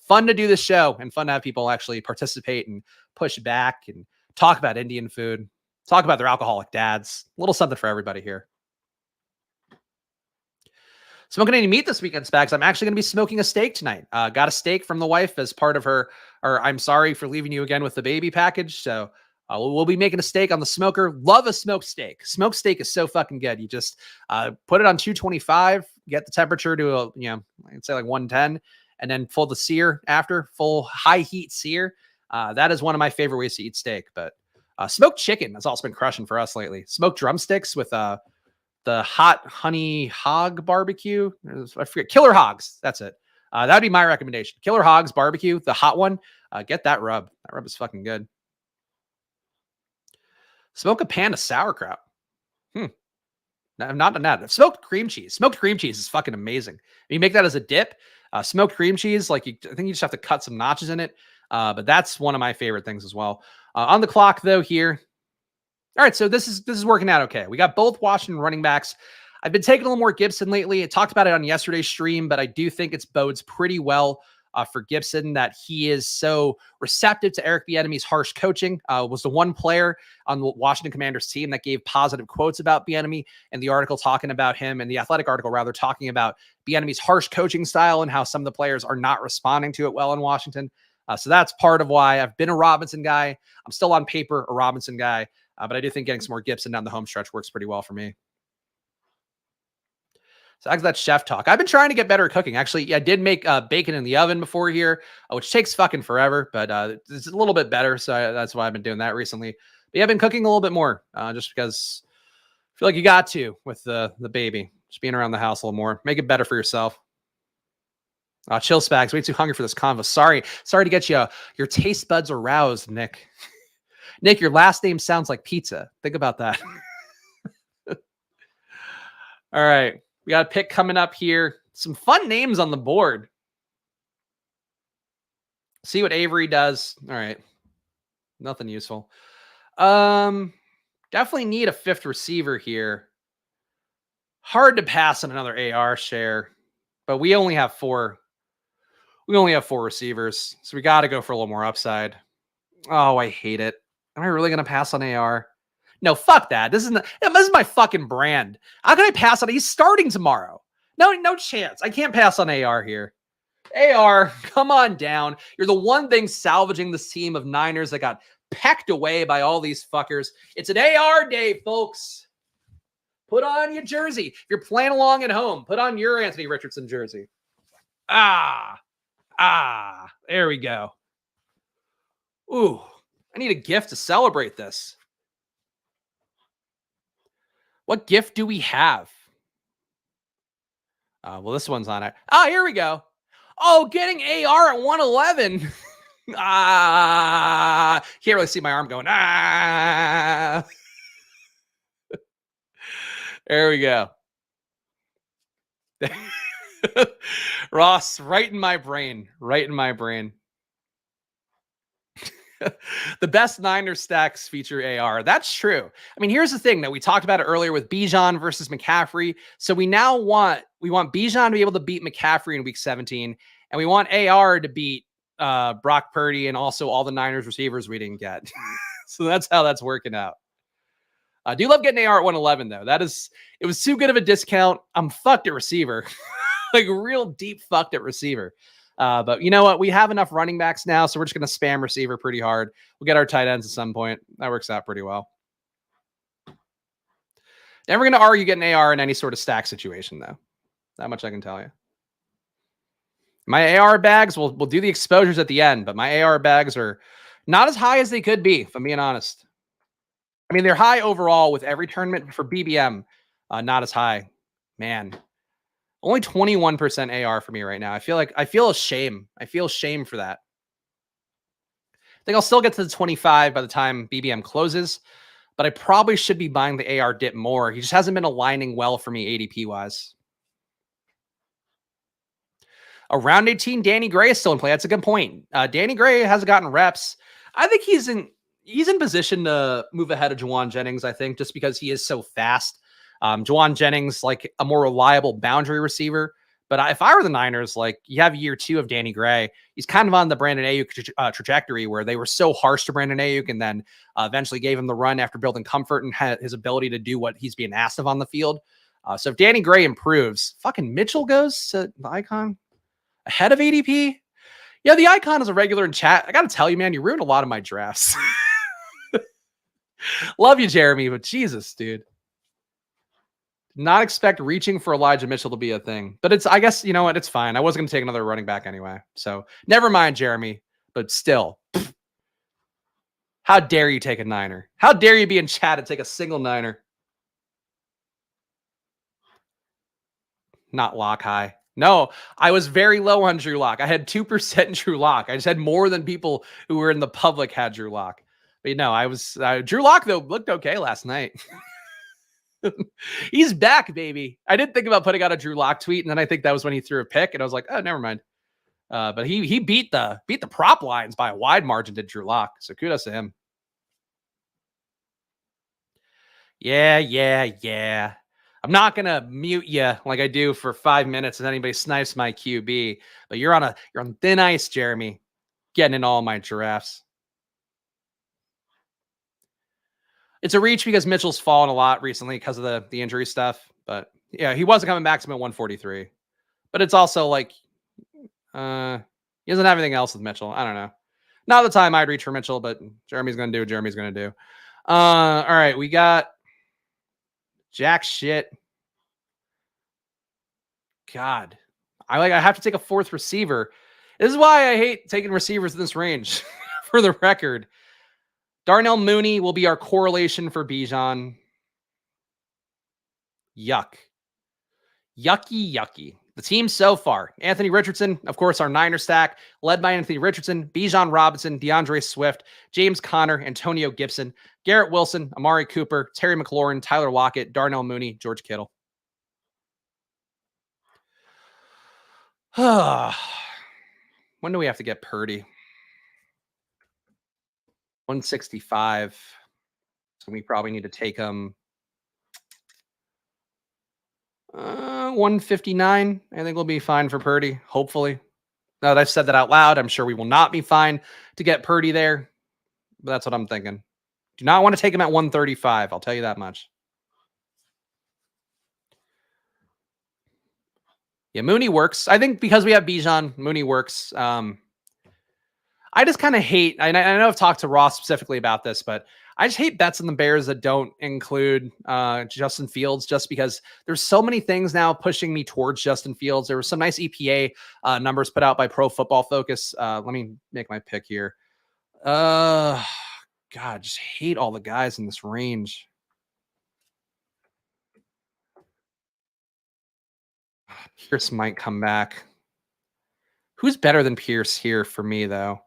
Fun to do this show and fun to have people actually participate and push back and talk about Indian food, talk about their alcoholic dads. A little something for everybody here. Smoking any meat this weekend, Spags. I'm actually going to be smoking a steak tonight. Got a steak from the wife as part of her, or I'm sorry for leaving you again with the baby package. So we'll be making a steak on the smoker. Love a smoked steak. Smoked steak is so fucking good. You just put it on 225, get the temperature to, I'd say like 110. And then full the sear after, full high heat sear. That is one of my favorite ways to eat steak. But smoked chicken has also been crushing for us lately. Smoked drumsticks with the hot honey hog barbecue. I forget. Killer Hogs. That's it. That'd be my recommendation. Killer Hogs barbecue, the hot one. Get that rub. That rub is fucking good. Smoke a pan of sauerkraut. I've not done that. Smoked cream cheese. Smoked cream cheese is fucking amazing. You make that as a dip. Smoked cream cheese, I think you just have to cut some notches in it. But that's one of my favorite things as well. On the clock though here. All right, so this is working out okay. We got both Washington running backs. I've been taking a little more Gibson lately. I talked about it on yesterday's stream, but I do think it's bodes pretty well for Gibson that he is so receptive to Eric Bieniemy's harsh coaching. Was the one player on the Washington Commanders team that gave positive quotes about Bieniemy, and the article talking about him, and the Athletic article rather, talking about Bieniemy's harsh coaching style and how some of the players are not responding to it well in Washington. So that's part of why I've been a Robinson guy. I'm still on paper a Robinson guy, but I do think getting some more Gibson down the home stretch works pretty well for me. So that's chef talk. I've been trying to get better at cooking. Actually, I did make bacon in the oven before here, which takes fucking forever, but it's a little bit better. So that's why I've been doing that recently. But yeah, I've been cooking a little bit more just because I feel like you got to with the baby. Just being around the house a little more. Make it better for yourself. Chill Spags. Way too hungry for this convo. Sorry to get you. Your taste buds aroused, Nick. Nick, your last name sounds like pizza. Think about that. All right. We got a pick coming up here. Some fun names on the board. See what Avery does. All right. Nothing useful. Definitely need a fifth receiver here. Hard to pass on another AR share, but we only have 4. We only have 4 receivers, so we got to go for a little more upside. Oh, I hate it. Am I really going to pass on AR? No, fuck that. This is my fucking brand. How can I pass on? He's starting tomorrow. No chance. I can't pass on AR here. AR, come on down. You're the one thing salvaging this team of Niners that got pecked away by all these fuckers. It's an AR day, folks. Put on your jersey. If you're playing along at home, put on your Anthony Richardson jersey. There we go. Ooh, I need a gift to celebrate this. What gift do we have? Well, this one's on it. Here we go. Oh, getting AR at 111. Can't really see my arm going. There we go. Ross, right in my brain. Right in my brain. The best Niners stacks feature AR. That's true. I mean, here's the thing that we talked about it earlier with Bijan versus McCaffrey. So we now want Bijan to be able to beat McCaffrey in week 17, and we want AR to beat Brock Purdy and also all the Niners receivers we didn't get. So that's how that's working out. I do love getting AR at 111 though. It was too good of a discount. I'm fucked at receiver. Like real deep fucked at receiver. But you know what? We have enough running backs now, so we're just going to spam receiver pretty hard. We'll get our tight ends at some point. That works out pretty well. Never going to argue getting AR in any sort of stack situation, though. That much I can tell you. My AR bags, we'll do the exposures at the end, but my AR bags are not as high as they could be, if I'm being honest. I mean, they're high overall with every tournament, but for BBM, not as high. Man. Only 21% AR for me right now. I feel shame. I feel shame for that. I think I'll still get to the 25 by the time BBM closes, but I probably should be buying the AR dip more. He just hasn't been aligning well for me ADP wise. Around 18, Danny Gray is still in play. That's a good point. Danny Gray hasn't gotten reps. I think he's in position to move ahead of Juwan Jennings, I think, just because he is so fast. Juwan Jennings, like a more reliable boundary receiver. But if I were the Niners, like you have year 2 of Danny Gray, he's kind of on the Brandon Ayuk trajectory where they were so harsh to Brandon Ayuk and then eventually gave him the run after building comfort and had his ability to do what he's being asked of on the field. So if Danny Gray improves, fucking Mitchell goes to the icon ahead of ADP. Yeah, the icon is a regular in chat. I got to tell you, man, you ruined a lot of my drafts. Love you, Jeremy, but Jesus, dude. Not expect reaching for Elijah Mitchell to be a thing. But I guess, you know what? It's fine. I wasn't going to take another running back anyway. So never mind, Jeremy. But still. How dare you take a Niner? How dare you be in chat and take a single Niner? Not Lock high. No, I was very low on Drew Lock. I had 2% Drew Lock. I just had more than people who were in the public had Drew Lock. But no, I was Drew Lock though looked okay last night. He's back, baby. I did think about putting out a Drew Lock tweet, and then I think that was when he threw a pick, and I was like, oh, never mind. But he beat the prop lines by a wide margin to Drew Lock. So kudos to him. Yeah. I'm not gonna mute you like I do for 5 minutes if anybody snipes my QB. But you're on thin ice, Jeremy. Getting in all my giraffes. It's a reach because Mitchell's fallen a lot recently because of the injury stuff. But yeah, he wasn't coming back to him at 143. But it's also like he doesn't have anything else with Mitchell. I don't know. Not the time I'd reach for Mitchell, but Jeremy's gonna do what Jeremy's gonna do. All right, we got jack shit. God, I have to take a fourth receiver. This is why I hate taking receivers in this range. For the record, Darnell Mooney will be our correlation for Bijan. Yucky. The team so far: Anthony Richardson, of course, our Niner stack, led by Anthony Richardson, Bijan Robinson, DeAndre Swift, James Conner, Antonio Gibson, Garrett Wilson, Amari Cooper, Terry McLaurin, Tyler Lockett, Darnell Mooney, George Kittle. When do we have to get Purdy? 165. So we probably need to take him 159. I think we'll be fine for Purdy, hopefully. Now that I've said that out loud, I'm sure we will not be fine to get Purdy there. But that's what I'm thinking. Do not want to take him at 135. I'll tell you that much. Yeah, Mooney works. I think because we have Bijan, Mooney works. I just kind of hate, and I know I've talked to Ross specifically about this, but I just hate bets on the Bears that don't include Justin Fields, just because there's so many things now pushing me towards Justin Fields. There were some nice EPA numbers put out by Pro Football Focus. Let me make my pick here. God, just hate all the guys in this range. Pierce might come back. Who's better than Pierce here for me, though?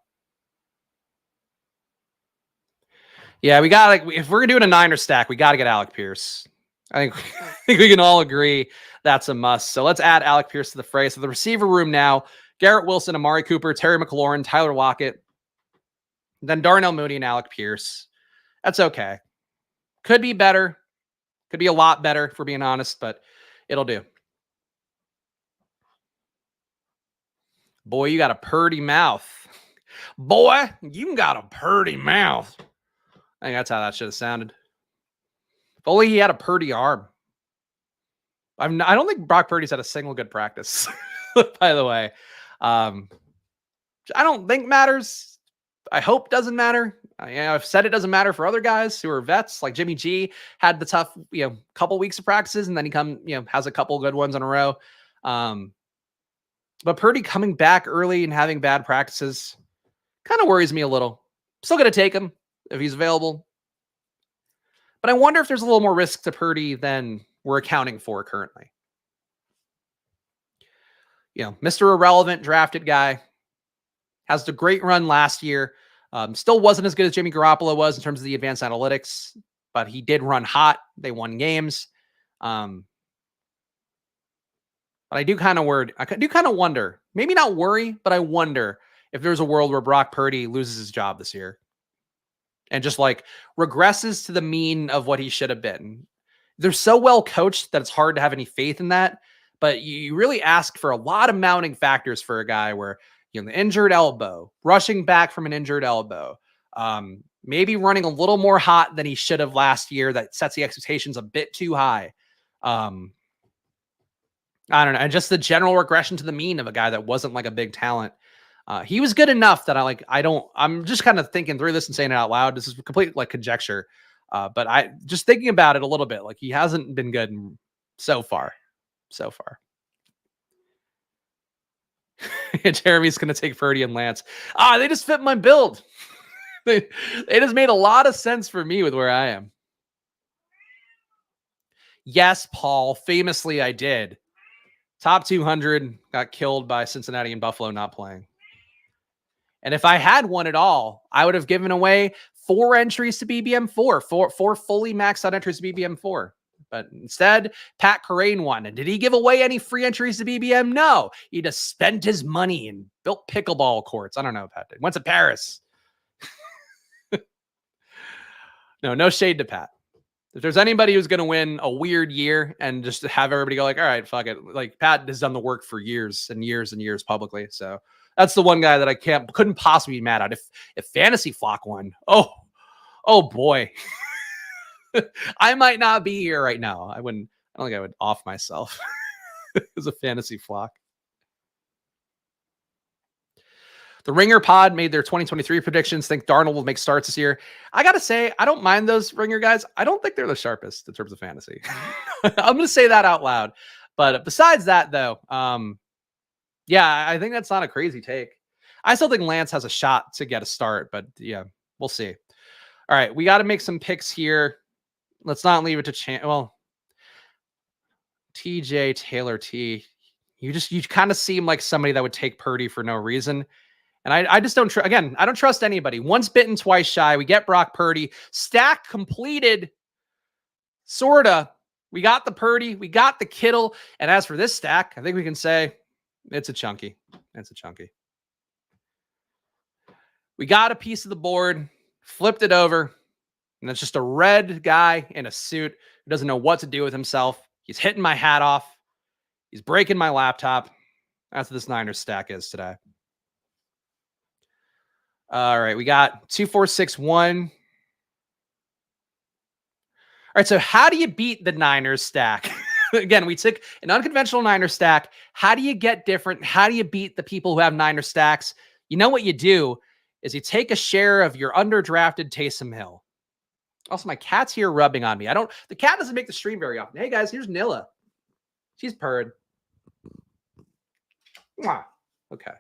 Yeah, we got if we're doing a Niner stack, we got to get Alec Pierce. I think we can all agree that's a must. So let's add Alec Pierce to the fray. So the receiver room now: Garrett Wilson, Amari Cooper, Terry McLaurin, Tyler Lockett, then Darnell Mooney and Alec Pierce. That's okay. Could be better. Could be a lot better, if we're being honest, but it'll do. Boy, you got a purty mouth. Boy, you got a purty mouth. I think that's how that should have sounded. If only he had a purty arm. I don't think Brock Purdy's had a single good practice, by the way. I don't think matters. I hope doesn't matter. I've said it doesn't matter for other guys who are vets, like Jimmy G had the tough, couple weeks of practices, and then he has a couple good ones in a row. But Purdy coming back early and having bad practices kind of worries me a little. Still going to take him if he's available. But I wonder if there's a little more risk to Purdy than we're accounting for currently. Mr. Irrelevant drafted guy. Has the great run last year. Still wasn't as good as Jimmy Garoppolo was in terms of the advanced analytics, but he did run hot. They won games. But I do kind of wonder, maybe not worry, but I wonder if there's a world where Brock Purdy loses his job this year and just regresses to the mean of what he should have been. They're so well coached that it's hard to have any faith in that, but you really ask for a lot of mounting factors for a guy where, the injured elbow, rushing back from an injured elbow, maybe running a little more hot than he should have last year. That sets the expectations a bit too high. I don't know. And just the general regression to the mean of a guy that wasn't a big talent. He was good enough that I'm just kind of thinking through this and saying it out loud. This is complete conjecture. But I just thinking about it a little bit, he hasn't been good so far. Jeremy's going to take Purdy and Lance. They just fit my build. They just made a lot of sense for me with where I am. Yes, Paul. Famously, I did. Top 200 got killed by Cincinnati and Buffalo not playing. And if I had one at all, I would have given away 4 entries to BBM4, four fully maxed out entries to BBM4. But instead, Pat Carrane won. And did he give away any free entries to BBM? No. He just spent his money and built pickleball courts. I don't know if Pat did. Went to Paris. No shade to Pat. If there's anybody who's going to win a weird year and just have everybody go like, all right, fuck it. Like Pat has done the work for years and years and years publicly. So that's the one guy that I couldn't possibly be mad at. If Fantasy Flock won, oh boy. I might not be here right now. I don't think I would off myself as a Fantasy Flock. The Ringer Pod made their 2023 predictions. Think Darnold will make starts this year. I got to say, I don't mind those Ringer guys. I don't think they're the sharpest in terms of fantasy. I'm going to say that out loud. But besides that, though, yeah, I think that's not a crazy take. I still think Lance has a shot to get a start, but yeah, we'll see. All right, we got to make some picks here. Let's not leave it to well, TJ Taylor T. You kind of seem like somebody that would take Purdy for no reason. And I just don't again, I don't trust anybody. Once bitten, twice shy. We get Brock Purdy. Stack completed. Sorta. We got the Purdy. We got the Kittle. And as for this stack, I think we can say it's a chunky. It's a chunky. We got a piece of the board, flipped it over, and it's just a red guy in a suit who doesn't know what to do with himself. He's hitting my hat off. He's breaking my laptop. That's what this Niners stack is today. All right, we got 2, 4, 6, 1. All right, so how do you beat the Niners stack? Again, we took an unconventional Niners stack. How do you get different? How do you beat the people who have Niners stacks? You know what you do is you take a share of your underdrafted Taysom Hill. Also, my cat's here rubbing on me. The cat doesn't make the stream very often. Hey guys, here's Nilla. She's purred. Mwah. Okay.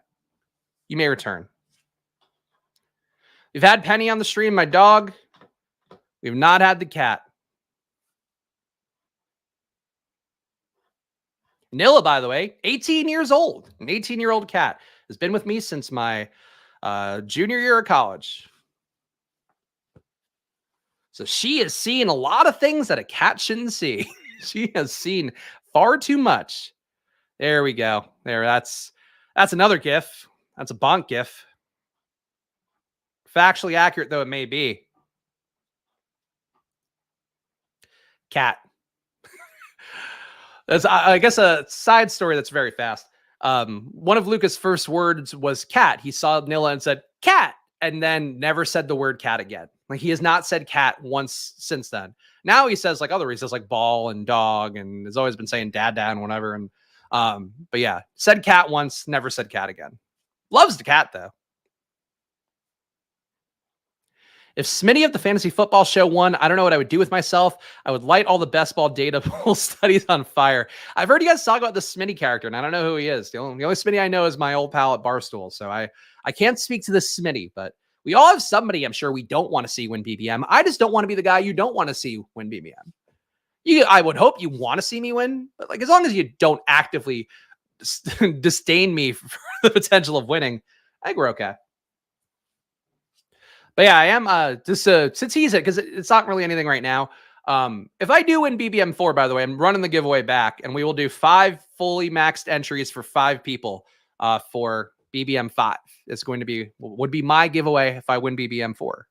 You may return. We've had Penny on the stream, my dog. We've not had the cat. Nilla, by the way, 18 years old. An 18-year-old cat. Has been with me since my junior year of college. So she has seen a lot of things that a cat shouldn't see. She has seen far too much. There we go. There, that's another GIF. That's a bonk GIF. Factually accurate though it may be. Cat. That's, I guess, a side story that's very fast. One of Luca's first words was cat. He saw Nilla and said cat, and then never said the word cat again. Like, he has not said cat once since then. Now he says like other, he says like ball and dog, and has always been saying dad and whatever. And but yeah, said cat once, never said cat again. Loves the cat though. If Smitty of the Fantasy Football Show won, I don't know what I would do with myself. I would light all the best ball data pool studies on fire. I've heard you guys talk about the Smitty character, and I don't know who he is. The only Smitty I know is my old pal at Barstool. So I can't speak to the Smitty, but we all have somebody I'm sure we don't want to see win BBM. I just don't want to be the guy you don't want to see win BBM. I would hope you want to see me win, but like as long as you don't actively disdain me for the potential of winning, I think we're okay. But yeah, I am just to tease it because it's not really anything right now. If I do win BBM4, by the way, I'm running the giveaway back, and we will do 5 fully maxed entries for 5 people for BBM5. It's going to would be my giveaway if I win BBM4.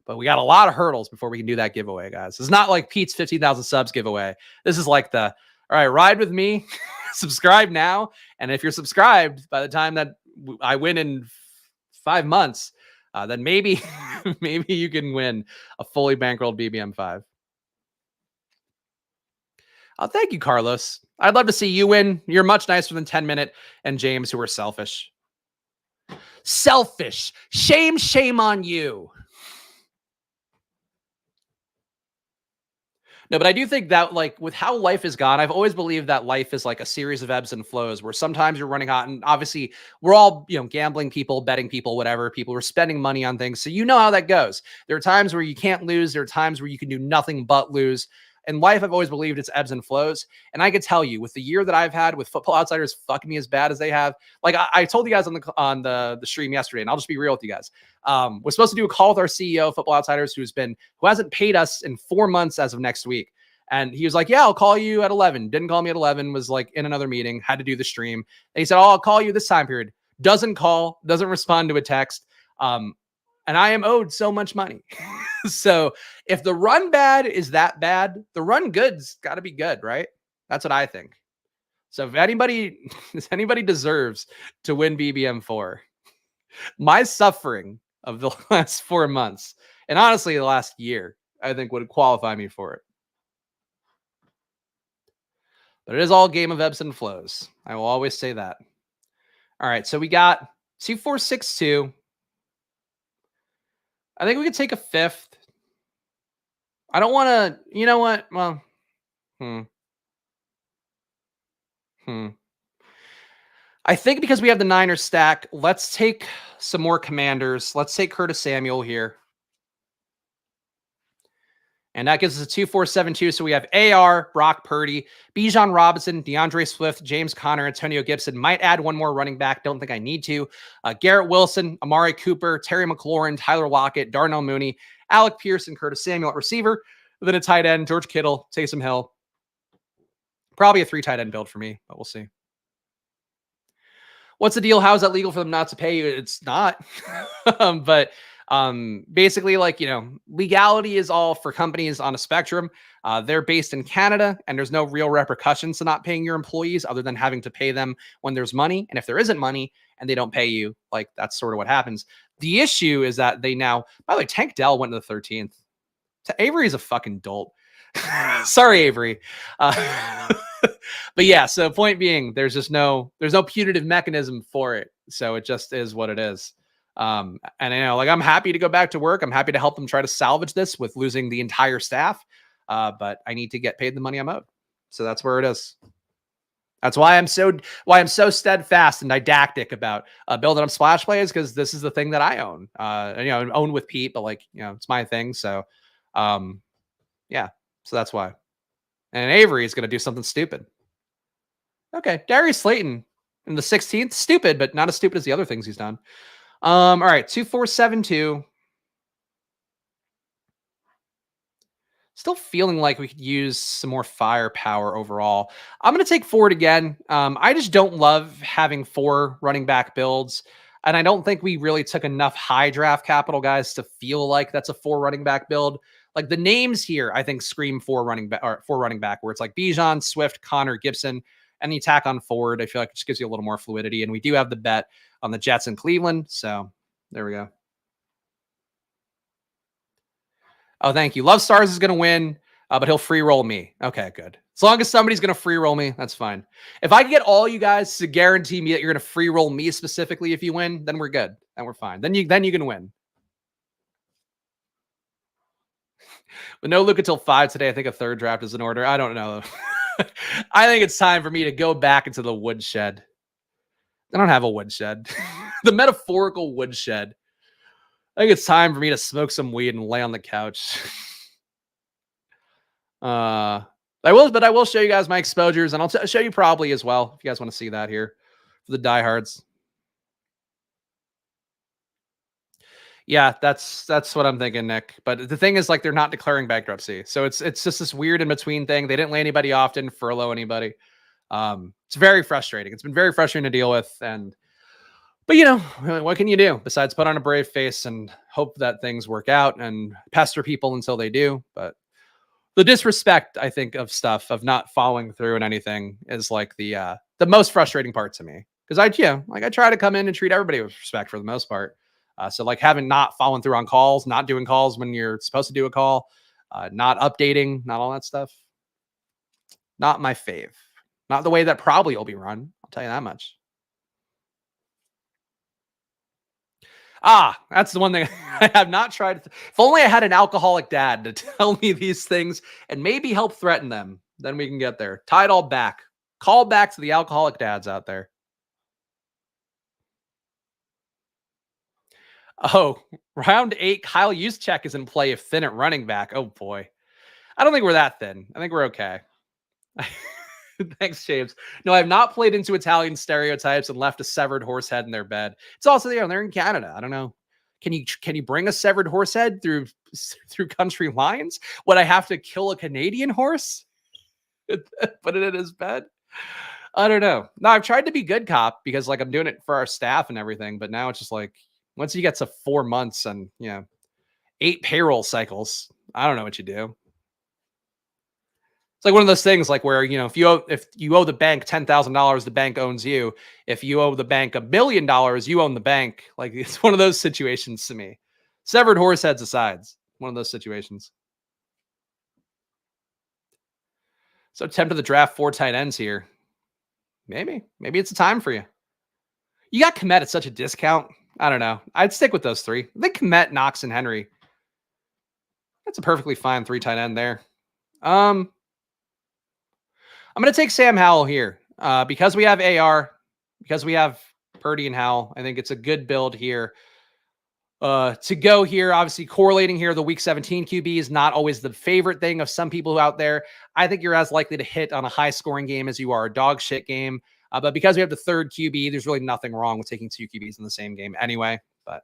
But we got a lot of hurdles before we can do that giveaway, guys. It's not like Pete's 15,000 subs giveaway. This is like all right, ride with me, subscribe now, and if you're subscribed by the time that I win in 5 months, then maybe you can win a fully bankrolled BBM5. Oh, thank you, Carlos. I'd love to see you win. You're much nicer than 10-minute and James, who are selfish. Selfish. Shame on you. No, but I do think that, like, with how life has gone, I've always believed that life is like a series of ebbs and flows where sometimes you're running hot, and obviously we're all, gambling people, betting people, whatever. People are spending money on things. So you know how that goes. There are times where you can't lose. There are times where you can do nothing but lose. in life, I've always believed it's ebbs and flows. And I could tell you, with the year that I've had with Football Outsiders fucking me as bad as they have, like I told you guys on the stream yesterday, and I'll just be real with you guys. We're supposed to do a call with our CEO of Football Outsiders, who hasn't paid us in 4 months as of next week. And he was like, yeah, I'll call you at 11. Didn't call me at 11, was like in another meeting, had to do the stream. And he said, oh, I'll call you this time period. Doesn't call, doesn't respond to a text. And I am owed so much money. So if the run bad is that bad, the run good's got to be good, right? That's what I think. So if anybody deserves to win BBM4, my suffering of the last 4 months, and honestly the last year, I think would qualify me for it. But it is all game of ebbs and flows. I will always say that. All right, so we got 2462. I think we could take a fifth. I don't want to, you know what? Well, I think because we have the Niners stack, let's take some more commanders. Let's take Curtis Samuel here. And that gives us a 2472. So we have AR, Brock Purdy, Bijan Robinson, DeAndre Swift, James Conner, Antonio Gibson. Might add one more running back. Don't think I need to. Garrett Wilson, Amari Cooper, Terry McLaurin, Tyler Lockett, Darnell Mooney, Alec Pearson, Curtis Samuel at receiver. Then a tight end, George Kittle, Taysom Hill. Probably a 3 tight end build for me, but we'll see. What's the deal? How is that legal for them not to pay you? It's not. But basically, like, legality is all for companies on a spectrum. They're based in Canada, and there's no real repercussions to not paying your employees other than having to pay them when there's money. And if there isn't money and they don't pay you, like, that's sort of what happens. The issue is that they now, by the way, Tank Dell went to the 13th. Avery's a fucking dolt. Sorry, Avery. But yeah, so point being, there's no punitive mechanism for it. So it just is what it is. And I'm happy to go back to work. I'm happy to help them try to salvage this with losing the entire staff. But I need to get paid the money I'm owed. So that's where it is. That's why I'm so steadfast and didactic about building up splash plays, because this is the thing that I own. Own with Pete, but it's my thing. So yeah. So that's why. And Avery is going to do something stupid. Okay. Darius Slayton in the 16th. Stupid, but not as stupid as the other things he's done. All right. 2472. Still feeling like we could use some more firepower overall. I'm going to take Ford again. I just don't love having 4 running back builds. And I don't think we really took enough high draft capital, guys, to feel like that's a 4 running back build. Like the names here, I think scream 4 running back, where it's like Bijan, Swift, Connor, Gibson, and the attack on Ford. I feel like it just gives you a little more fluidity. And we do have the bet on the Jets in Cleveland. So there we go. Oh, thank you. Love Stars is going to win, but he'll free roll me. Okay, good. As long as somebody's going to free roll me, that's fine. If I can get all you guys to guarantee me that you're going to free roll me specifically if you win, then we're good. Then we're fine. Then you can win. With no look until 5 today, I think a 3rd draft is in order. I don't know. I think it's time for me to go back into the woodshed. I don't have a woodshed. The metaphorical woodshed. I think it's time for me to smoke some weed and lay on the couch. I will show you guys my exposures, and I'll show you probably as well if you guys want to see that here for the diehards. Yeah, that's what I'm thinking, Nick. But the thing is, like, they're not declaring bankruptcy, so it's just this weird in between thing. They didn't lay anybody off, didn't furlough anybody. It's very frustrating. It's been very frustrating to deal with, but what can you do besides put on a brave face and hope that things work out and pester people until they do? But the disrespect, I think, of stuff, of not following through and anything is like the most frustrating part to me. Because I try to come in and treat everybody with respect for the most part. So like having not following through on calls, not doing calls when you're supposed to do a call, not updating, not all that stuff. Not my fave. Not the way that probably will be run. I'll tell you that much. That's the one thing I have not tried. If only I had an alcoholic dad to tell me these things and maybe help threaten them, then we can get there. Tie it all back. Call back to the alcoholic dads out there. Oh, round 8, Kyle Juszczyk is in play if thin at running back. Oh, boy. I don't think we're that thin. I think we're okay. Thanks, James. No, I've not played into Italian stereotypes and left a severed horse head in their bed. It's also they're in Canada. I don't know. Can you bring a severed horse head through country lines? Would I have to kill a Canadian horse? Put it in his bed? I don't know. No, I've tried to be good cop because like I'm doing it for our staff and everything, but now it's just like once you get to 4 months and 8 payroll cycles, I don't know what you do. It's like one of those things like where, if you owe the bank $10,000, the bank owns you. If you owe the bank $1 billion, you own the bank. Like it's one of those situations to me. Severed horse heads aside, one of those situations. So tempted to draft 4 tight ends here. Maybe it's a time for you. You got Kmet at such a discount. I don't know. I'd stick with those 3. I think Kmet, Knox, and Henry. That's a perfectly fine 3 tight end there. I'm going to take Sam Howell here because we have AR, because we have Purdy and Howell. I think it's a good build here to go here. Obviously, correlating here, the Week 17 QB is not always the favorite thing of some people out there. I think you're as likely to hit on a high-scoring game as you are a dog shit game. But because we have the 3rd QB, there's really nothing wrong with taking 2 QBs in the same game anyway. But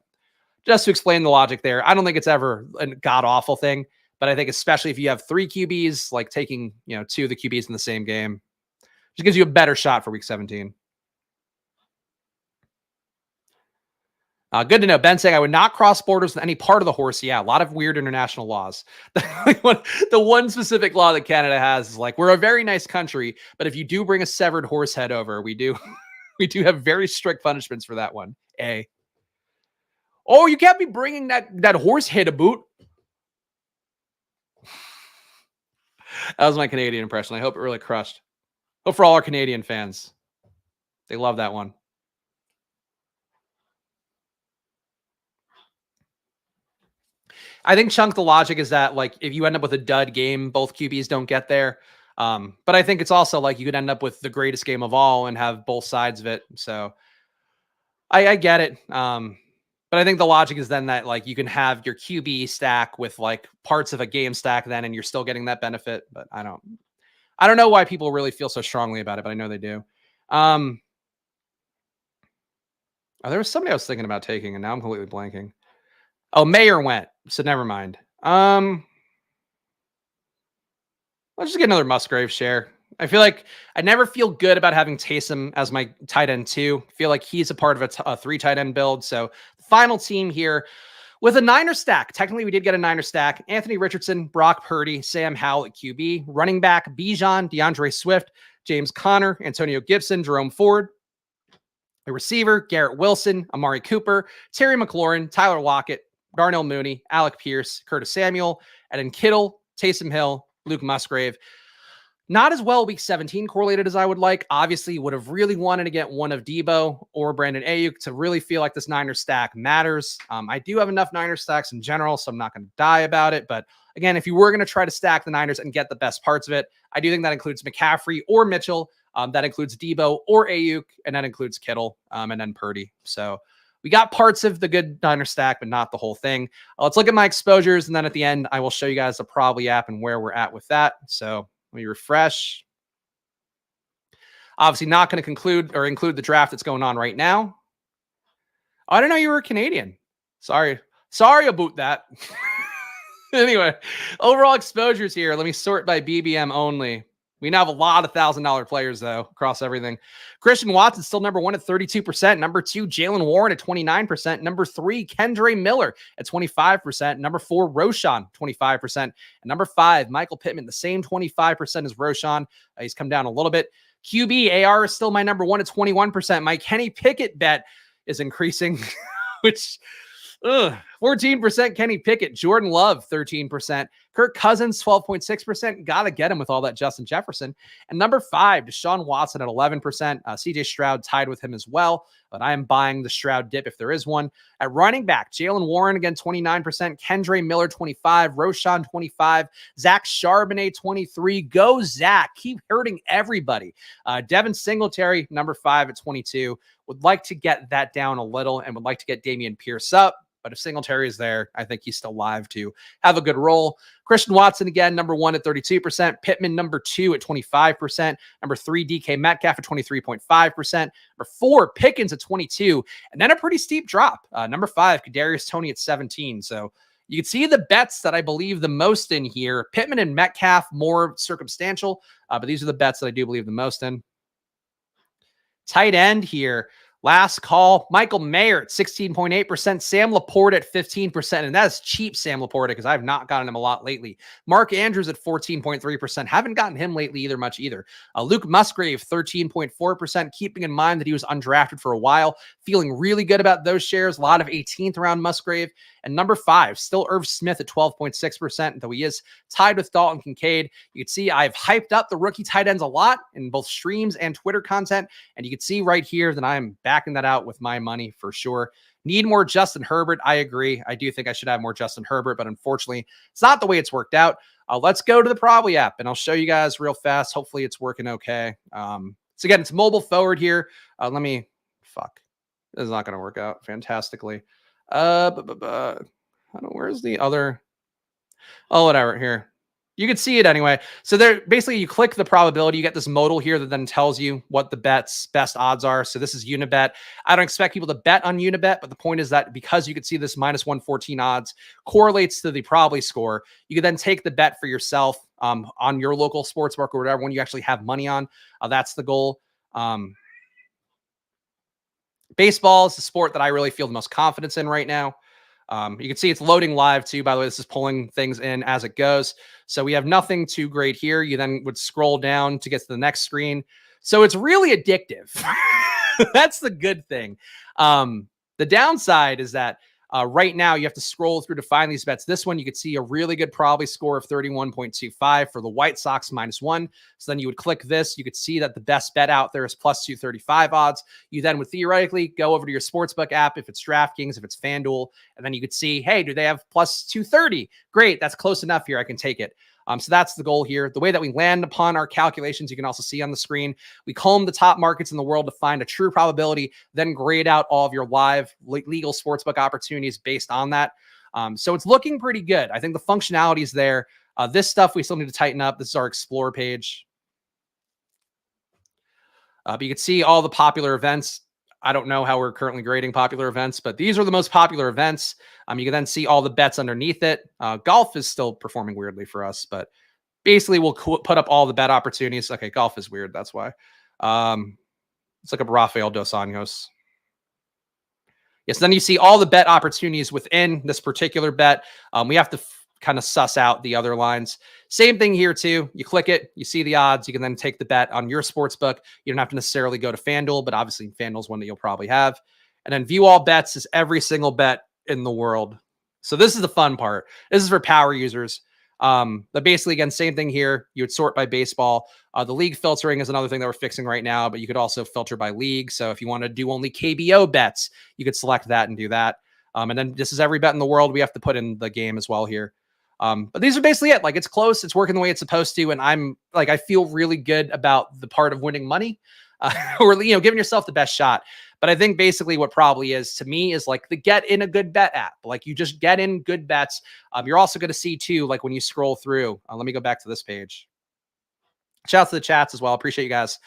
just to explain the logic there, I don't think it's ever a god-awful thing. But I think especially if you have 3 QBs, like taking 2 of the QBs in the same game, just gives you a better shot for Week 17. Good to know. Ben saying I would not cross borders with any part of the horse. Yeah, a lot of weird international laws. The one specific law that Canada has is like we're a very nice country, but if you do bring a severed horse head over, we do have very strict punishments for that one. Oh, you can't be bringing that horse head about. That was my Canadian impression. I hope it really crushed. Hope for all our Canadian fans. They love that one. I think chunk the logic is that like if you end up with a dud game, both QBs don't get there. But I think it's also like you could end up with the greatest game of all and have both sides of it. So I get it. But I think the logic is then that like you can have your QB stack with like parts of a game stack then, and you're still getting that benefit. But I don't know why people really feel so strongly about it, but I know they do. There was somebody I was thinking about taking, and now I'm completely blanking. Oh, Mayer went, so never mind. Let's just get another Musgrave share. I feel like I never feel good about having Taysom as my tight end 2. I feel like he's a part of a 3 tight end build. So final team here with a Niner stack. Technically, we did get a Niner stack. Anthony Richardson, Brock Purdy, Sam Howell at QB. Running back, Bijan, DeAndre Swift, James Conner, Antonio Gibson, Jerome Ford. A receiver, Garrett Wilson, Amari Cooper, Terry McLaurin, Tyler Lockett, Darnell Mooney, Alec Pierce, Curtis Samuel, Eden Kittle, Taysom Hill, Luke Musgrave. Not as well Week 17 correlated as I would like. Obviously, would have really wanted to get one of Debo or Brandon Ayuk to really feel like this Niner stack matters. I do have enough Niner stacks in general, so I'm not going to die about it. But again, if you were going to try to stack the Niners and get the best parts of it, I do think that includes McCaffrey or Mitchell. That includes Debo or Ayuk, and that includes Kittle and then Purdy. So we got parts of the good Niner stack, but not the whole thing. Let's look at my exposures, and then at the end, I will show you guys the Probably app and where we're at with that. So let me refresh. Obviously not going to include the draft that's going on right now. Oh, I didn't know you were Canadian. Sorry about that. Anyway, overall exposures here. Let me sort by BBM only. We now have a lot of $1,000 players, though, across everything. Christian Watson still number 1 at 32%. Number 2, Jalen Warren at 29%. Number 3, Kendre Miller at 25%. Number 4, Roshan, 25%. And number 5, Michael Pittman, the same 25% as Roshan. He's come down a little bit. QB, AR is still my number 1 at 21%. My Kenny Pickett bet is increasing, which... 14% Kenny Pickett, Jordan Love 13%, Kirk Cousins 12.6%. Gotta get him with all that Justin Jefferson. And number 5, Deshaun Watson at 11%. CJ Stroud tied with him as well, but I am buying the Stroud dip if there is one. At running back, Jalen Warren again 29%, Kendre Miller 25%, Roshan 25%, Zach Charbonnet 23%. Go Zach, keep hurting everybody. Devin Singletary number 5 at 22%. Would like to get that down a little and would like to get Dameon Pierce up. But if Singletary is there, I think he's still live to have a good role. Christian Watson, again, number 1 at 32%. Pittman, number 2 at 25%. Number 3, DK Metcalf at 23.5%. Number 4, Pickens at 22. And then a pretty steep drop. Number 5, Kadarius Toney at 17. So you can see the bets that I believe the most in here. Pittman and Metcalf, more circumstantial, but these are the bets that I do believe the most in. Tight end here. Last call, Michael Mayer at 16.8%, Sam Laporta at 15%, and that's cheap Sam Laporta because I've not gotten him a lot lately. Mark Andrews at 14.3%, haven't gotten him lately either much either. Luke Musgrave, 13.4%, keeping in mind that he was undrafted for a while, feeling really good about those shares. A lot of 18th round Musgrave. And number 5, still Irv Smith at 12.6%, though he is tied with Dalton Kincaid. You can see I've hyped up the rookie tight ends a lot in both streams and Twitter content, and you can see right here that I'm backing that out with my money for sure. Need more Justin Herbert. I agree. I do think I should have more Justin Herbert, but unfortunately, it's not the way it's worked out. Let's go to the Probably app, and I'll show you guys real fast. Hopefully, it's working okay. So again, it's mobile forward here. This is not going to work out fantastically. Where's the other? Oh, whatever. Here. You can see it anyway. So there, basically, you click the probability. You get this modal here that then tells you what the bet's best odds are. So this is Unibet. I don't expect people to bet on Unibet, but the point is that because you can see this minus 114 odds correlates to the probably score, you can then take the bet for yourself on your local sportsbook or whatever one you actually have money on. That's the goal. Baseball is the sport that I really feel the most confidence in right now. You can see it's loading live too. By the way, this is pulling things in as it goes. So we have nothing too great here. You then would scroll down to get to the next screen. So it's really addictive. That's the good thing. The downside is that right now you have to scroll through to find these bets. This one, you could see a really good probably score of 31.25 for the White Sox -1. So then you would click this. You could see that the best bet out there is plus 235 odds. You then would theoretically go over to your sportsbook app if it's DraftKings, if it's FanDuel, and then you could see, hey, do they have plus 230? Great, that's close enough here. I can take it. So that's the goal here. The way that we land upon our calculations, you can also see on the screen. We comb the top markets in the world to find a true probability, then grade out all of your live legal sportsbook opportunities based on that. So it's looking pretty good. I think the functionality is there. This stuff we still need to tighten up. This is our Explore page. But you can see all the popular events. I don't know how we're currently grading popular events, but these are the most popular events. You can then see all the bets underneath it. Golf is still performing weirdly for us, but basically we'll put up all the bet opportunities. Okay, golf is weird. That's why. Let's look up Rafael Dos Anjos. Yes, then you see all the bet opportunities within this particular bet. We have to kind of suss out the other lines. Same thing here too. You click it, you see the odds. You can then take the bet on your sports book. You don't have to necessarily go to FanDuel, but obviously FanDuel is one that you'll probably have. And then view all bets is every single bet in the world. So this is the fun part. This is for power users. But basically, again, same thing here. You would sort by baseball. The league filtering is another thing that we're fixing right now, but you could also filter by league. So if you want to do only KBO bets, you could select that and do that. And then this is every bet in the world. We have to put in the game as well here. But these are basically it. Like, it's close. It's working the way it's supposed to. And I'm like, I feel really good about the part of winning money or, giving yourself the best shot. But I think basically what probably is to me is like the get in a good bet app. Like, you just get in good bets. You're also going to see too, like when you scroll through, let me go back to this page. Shout out to the chats as well. Appreciate you guys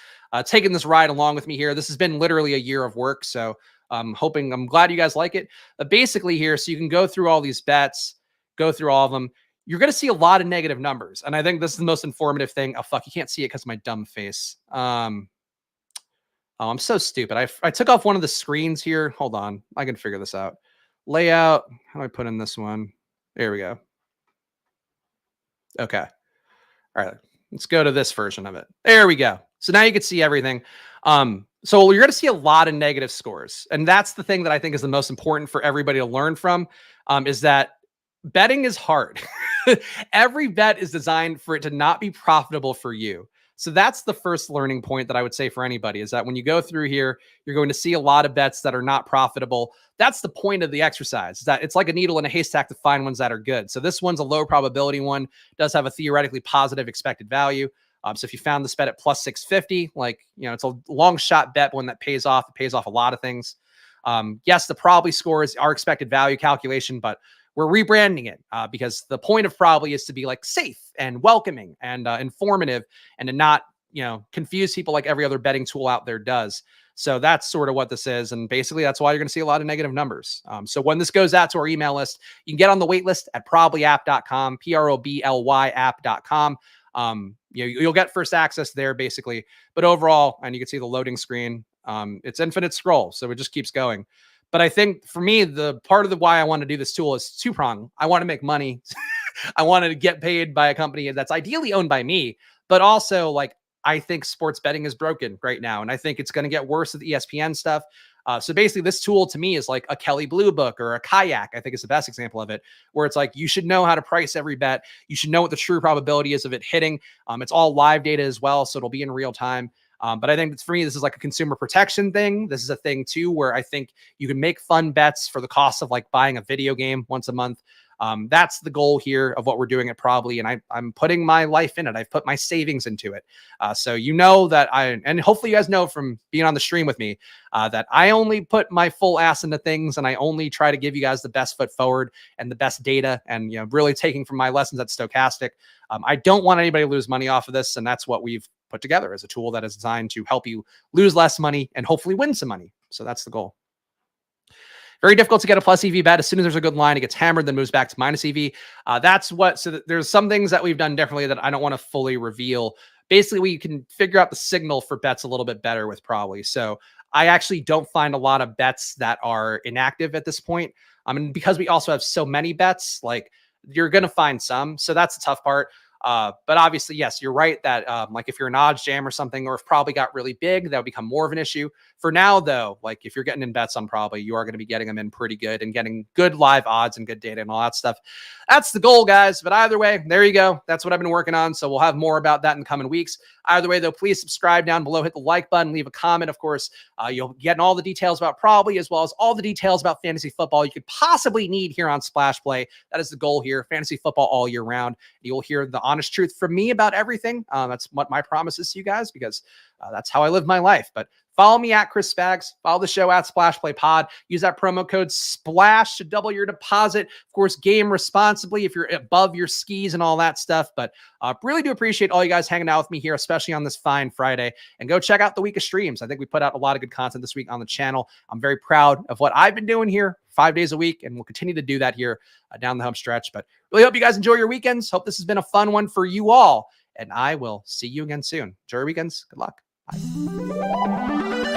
taking this ride along with me here. This has been literally a year of work. So I'm glad you guys like it. But basically here, so you can go through all these bets, go through all of them. You're going to see a lot of negative numbers. And I think this is the most informative thing. Oh, fuck, you can't see it because of my dumb face. Oh, I'm so stupid. I took off one of the screens here. Hold on. I can figure this out. Layout. How do I put in this one? There we go. Okay. All right. Let's go to this version of it. There we go. So now you can see everything. So you're going to see a lot of negative scores. And that's the thing that I think is the most important for everybody to learn from, is that betting is hard. Every bet is designed for it to not be profitable for you. So that's the first learning point that I would say for anybody, is that when you go through here, you're going to see a lot of bets that are not profitable. That's the point of the exercise, is that it's like a needle in a haystack to find ones that are good. So this one's a low probability one, does have a theoretically positive expected value. So if you found this bet at plus 650, like, it's a long shot bet, one that pays off. It pays off a lot of things. Yes, the probably score is our expected value calculation, but we're rebranding it because the point of probably is to be like safe and welcoming and informative, and to not, confuse people like every other betting tool out there does. So that's sort of what this is. And basically, that's why you're going to see a lot of negative numbers. So when this goes out to our email list, you can get on the wait list at problyapp.com, PROBLY app.com. You'll get first access there basically. But overall, and you can see the loading screen, it's infinite scroll. So it just keeps going. But I think for me, the part of the why I want to do this tool is two-pronged. I want to make money. I wanted to get paid by a company that's ideally owned by me, but also like I think sports betting is broken right now. And I think it's going to get worse with the ESPN stuff. So basically this tool to me is like a Kelly Blue Book or a Kayak. I think is the best example of it, where it's like, you should know how to price every bet. You should know what the true probability is of it hitting. It's all live data as well. So it'll be in real time. But I think for me, this is like a consumer protection thing. This is a thing too, where I think you can make fun bets for the cost of like buying a video game once a month. That's the goal here of what we're doing at Probably, and I'm putting my life in it. I've put my savings into it. So that and hopefully you guys know from being on the stream with me, that I only put my full ass into things, and I only try to give you guys the best foot forward and the best data, and really taking from my lessons at Stochastic. I don't want anybody to lose money off of this, and that's what we've put together as a tool that is designed to help you lose less money and hopefully win some money. So that's the goal. Very difficult to get a plus EV bet. As soon as there's a good line, it gets hammered, then moves back to minus EV. There's some things that we've done differently that I don't want to fully reveal. Basically, we can figure out the signal for bets a little bit better with Probably. So I actually don't find a lot of bets that are inactive at this point. And because we also have so many bets, like you're going to find some. So that's the tough part. But obviously, yes, you're right that like if you're an odds jam or something, or if Probably got really big, that would become more of an issue. For now, though, like if you're getting in bets on Probably, you are going to be getting them in pretty good and getting good live odds and good data and all that stuff. That's the goal, guys. But either way, there you go. That's what I've been working on. So we'll have more about that in the coming weeks. Either way, though, please subscribe down below, hit the like button, leave a comment. Of course, you'll get all the details about Probably, as well as all the details about fantasy football you could possibly need here on Splash Play. That is the goal here. Fantasy football all year round. You'll hear the honest truth from me about everything. That's what my promise is to you guys, because that's how I live my life. But follow me at Chris Spags. Follow the show at Splash Play Pod. Use that promo code SPLASH to double your deposit. Of course, game responsibly if you're above your skis and all that stuff. But really do appreciate all you guys hanging out with me here, especially on this fine Friday. And go check out the week of streams. I think we put out a lot of good content this week on the channel. I'm very proud of what I've been doing here 5 days a week, and we'll continue to do that here down the home stretch. But really hope you guys enjoy your weekends. Hope this has been a fun one for you all. And I will see you again soon. Enjoy your weekends. Good luck. Bye.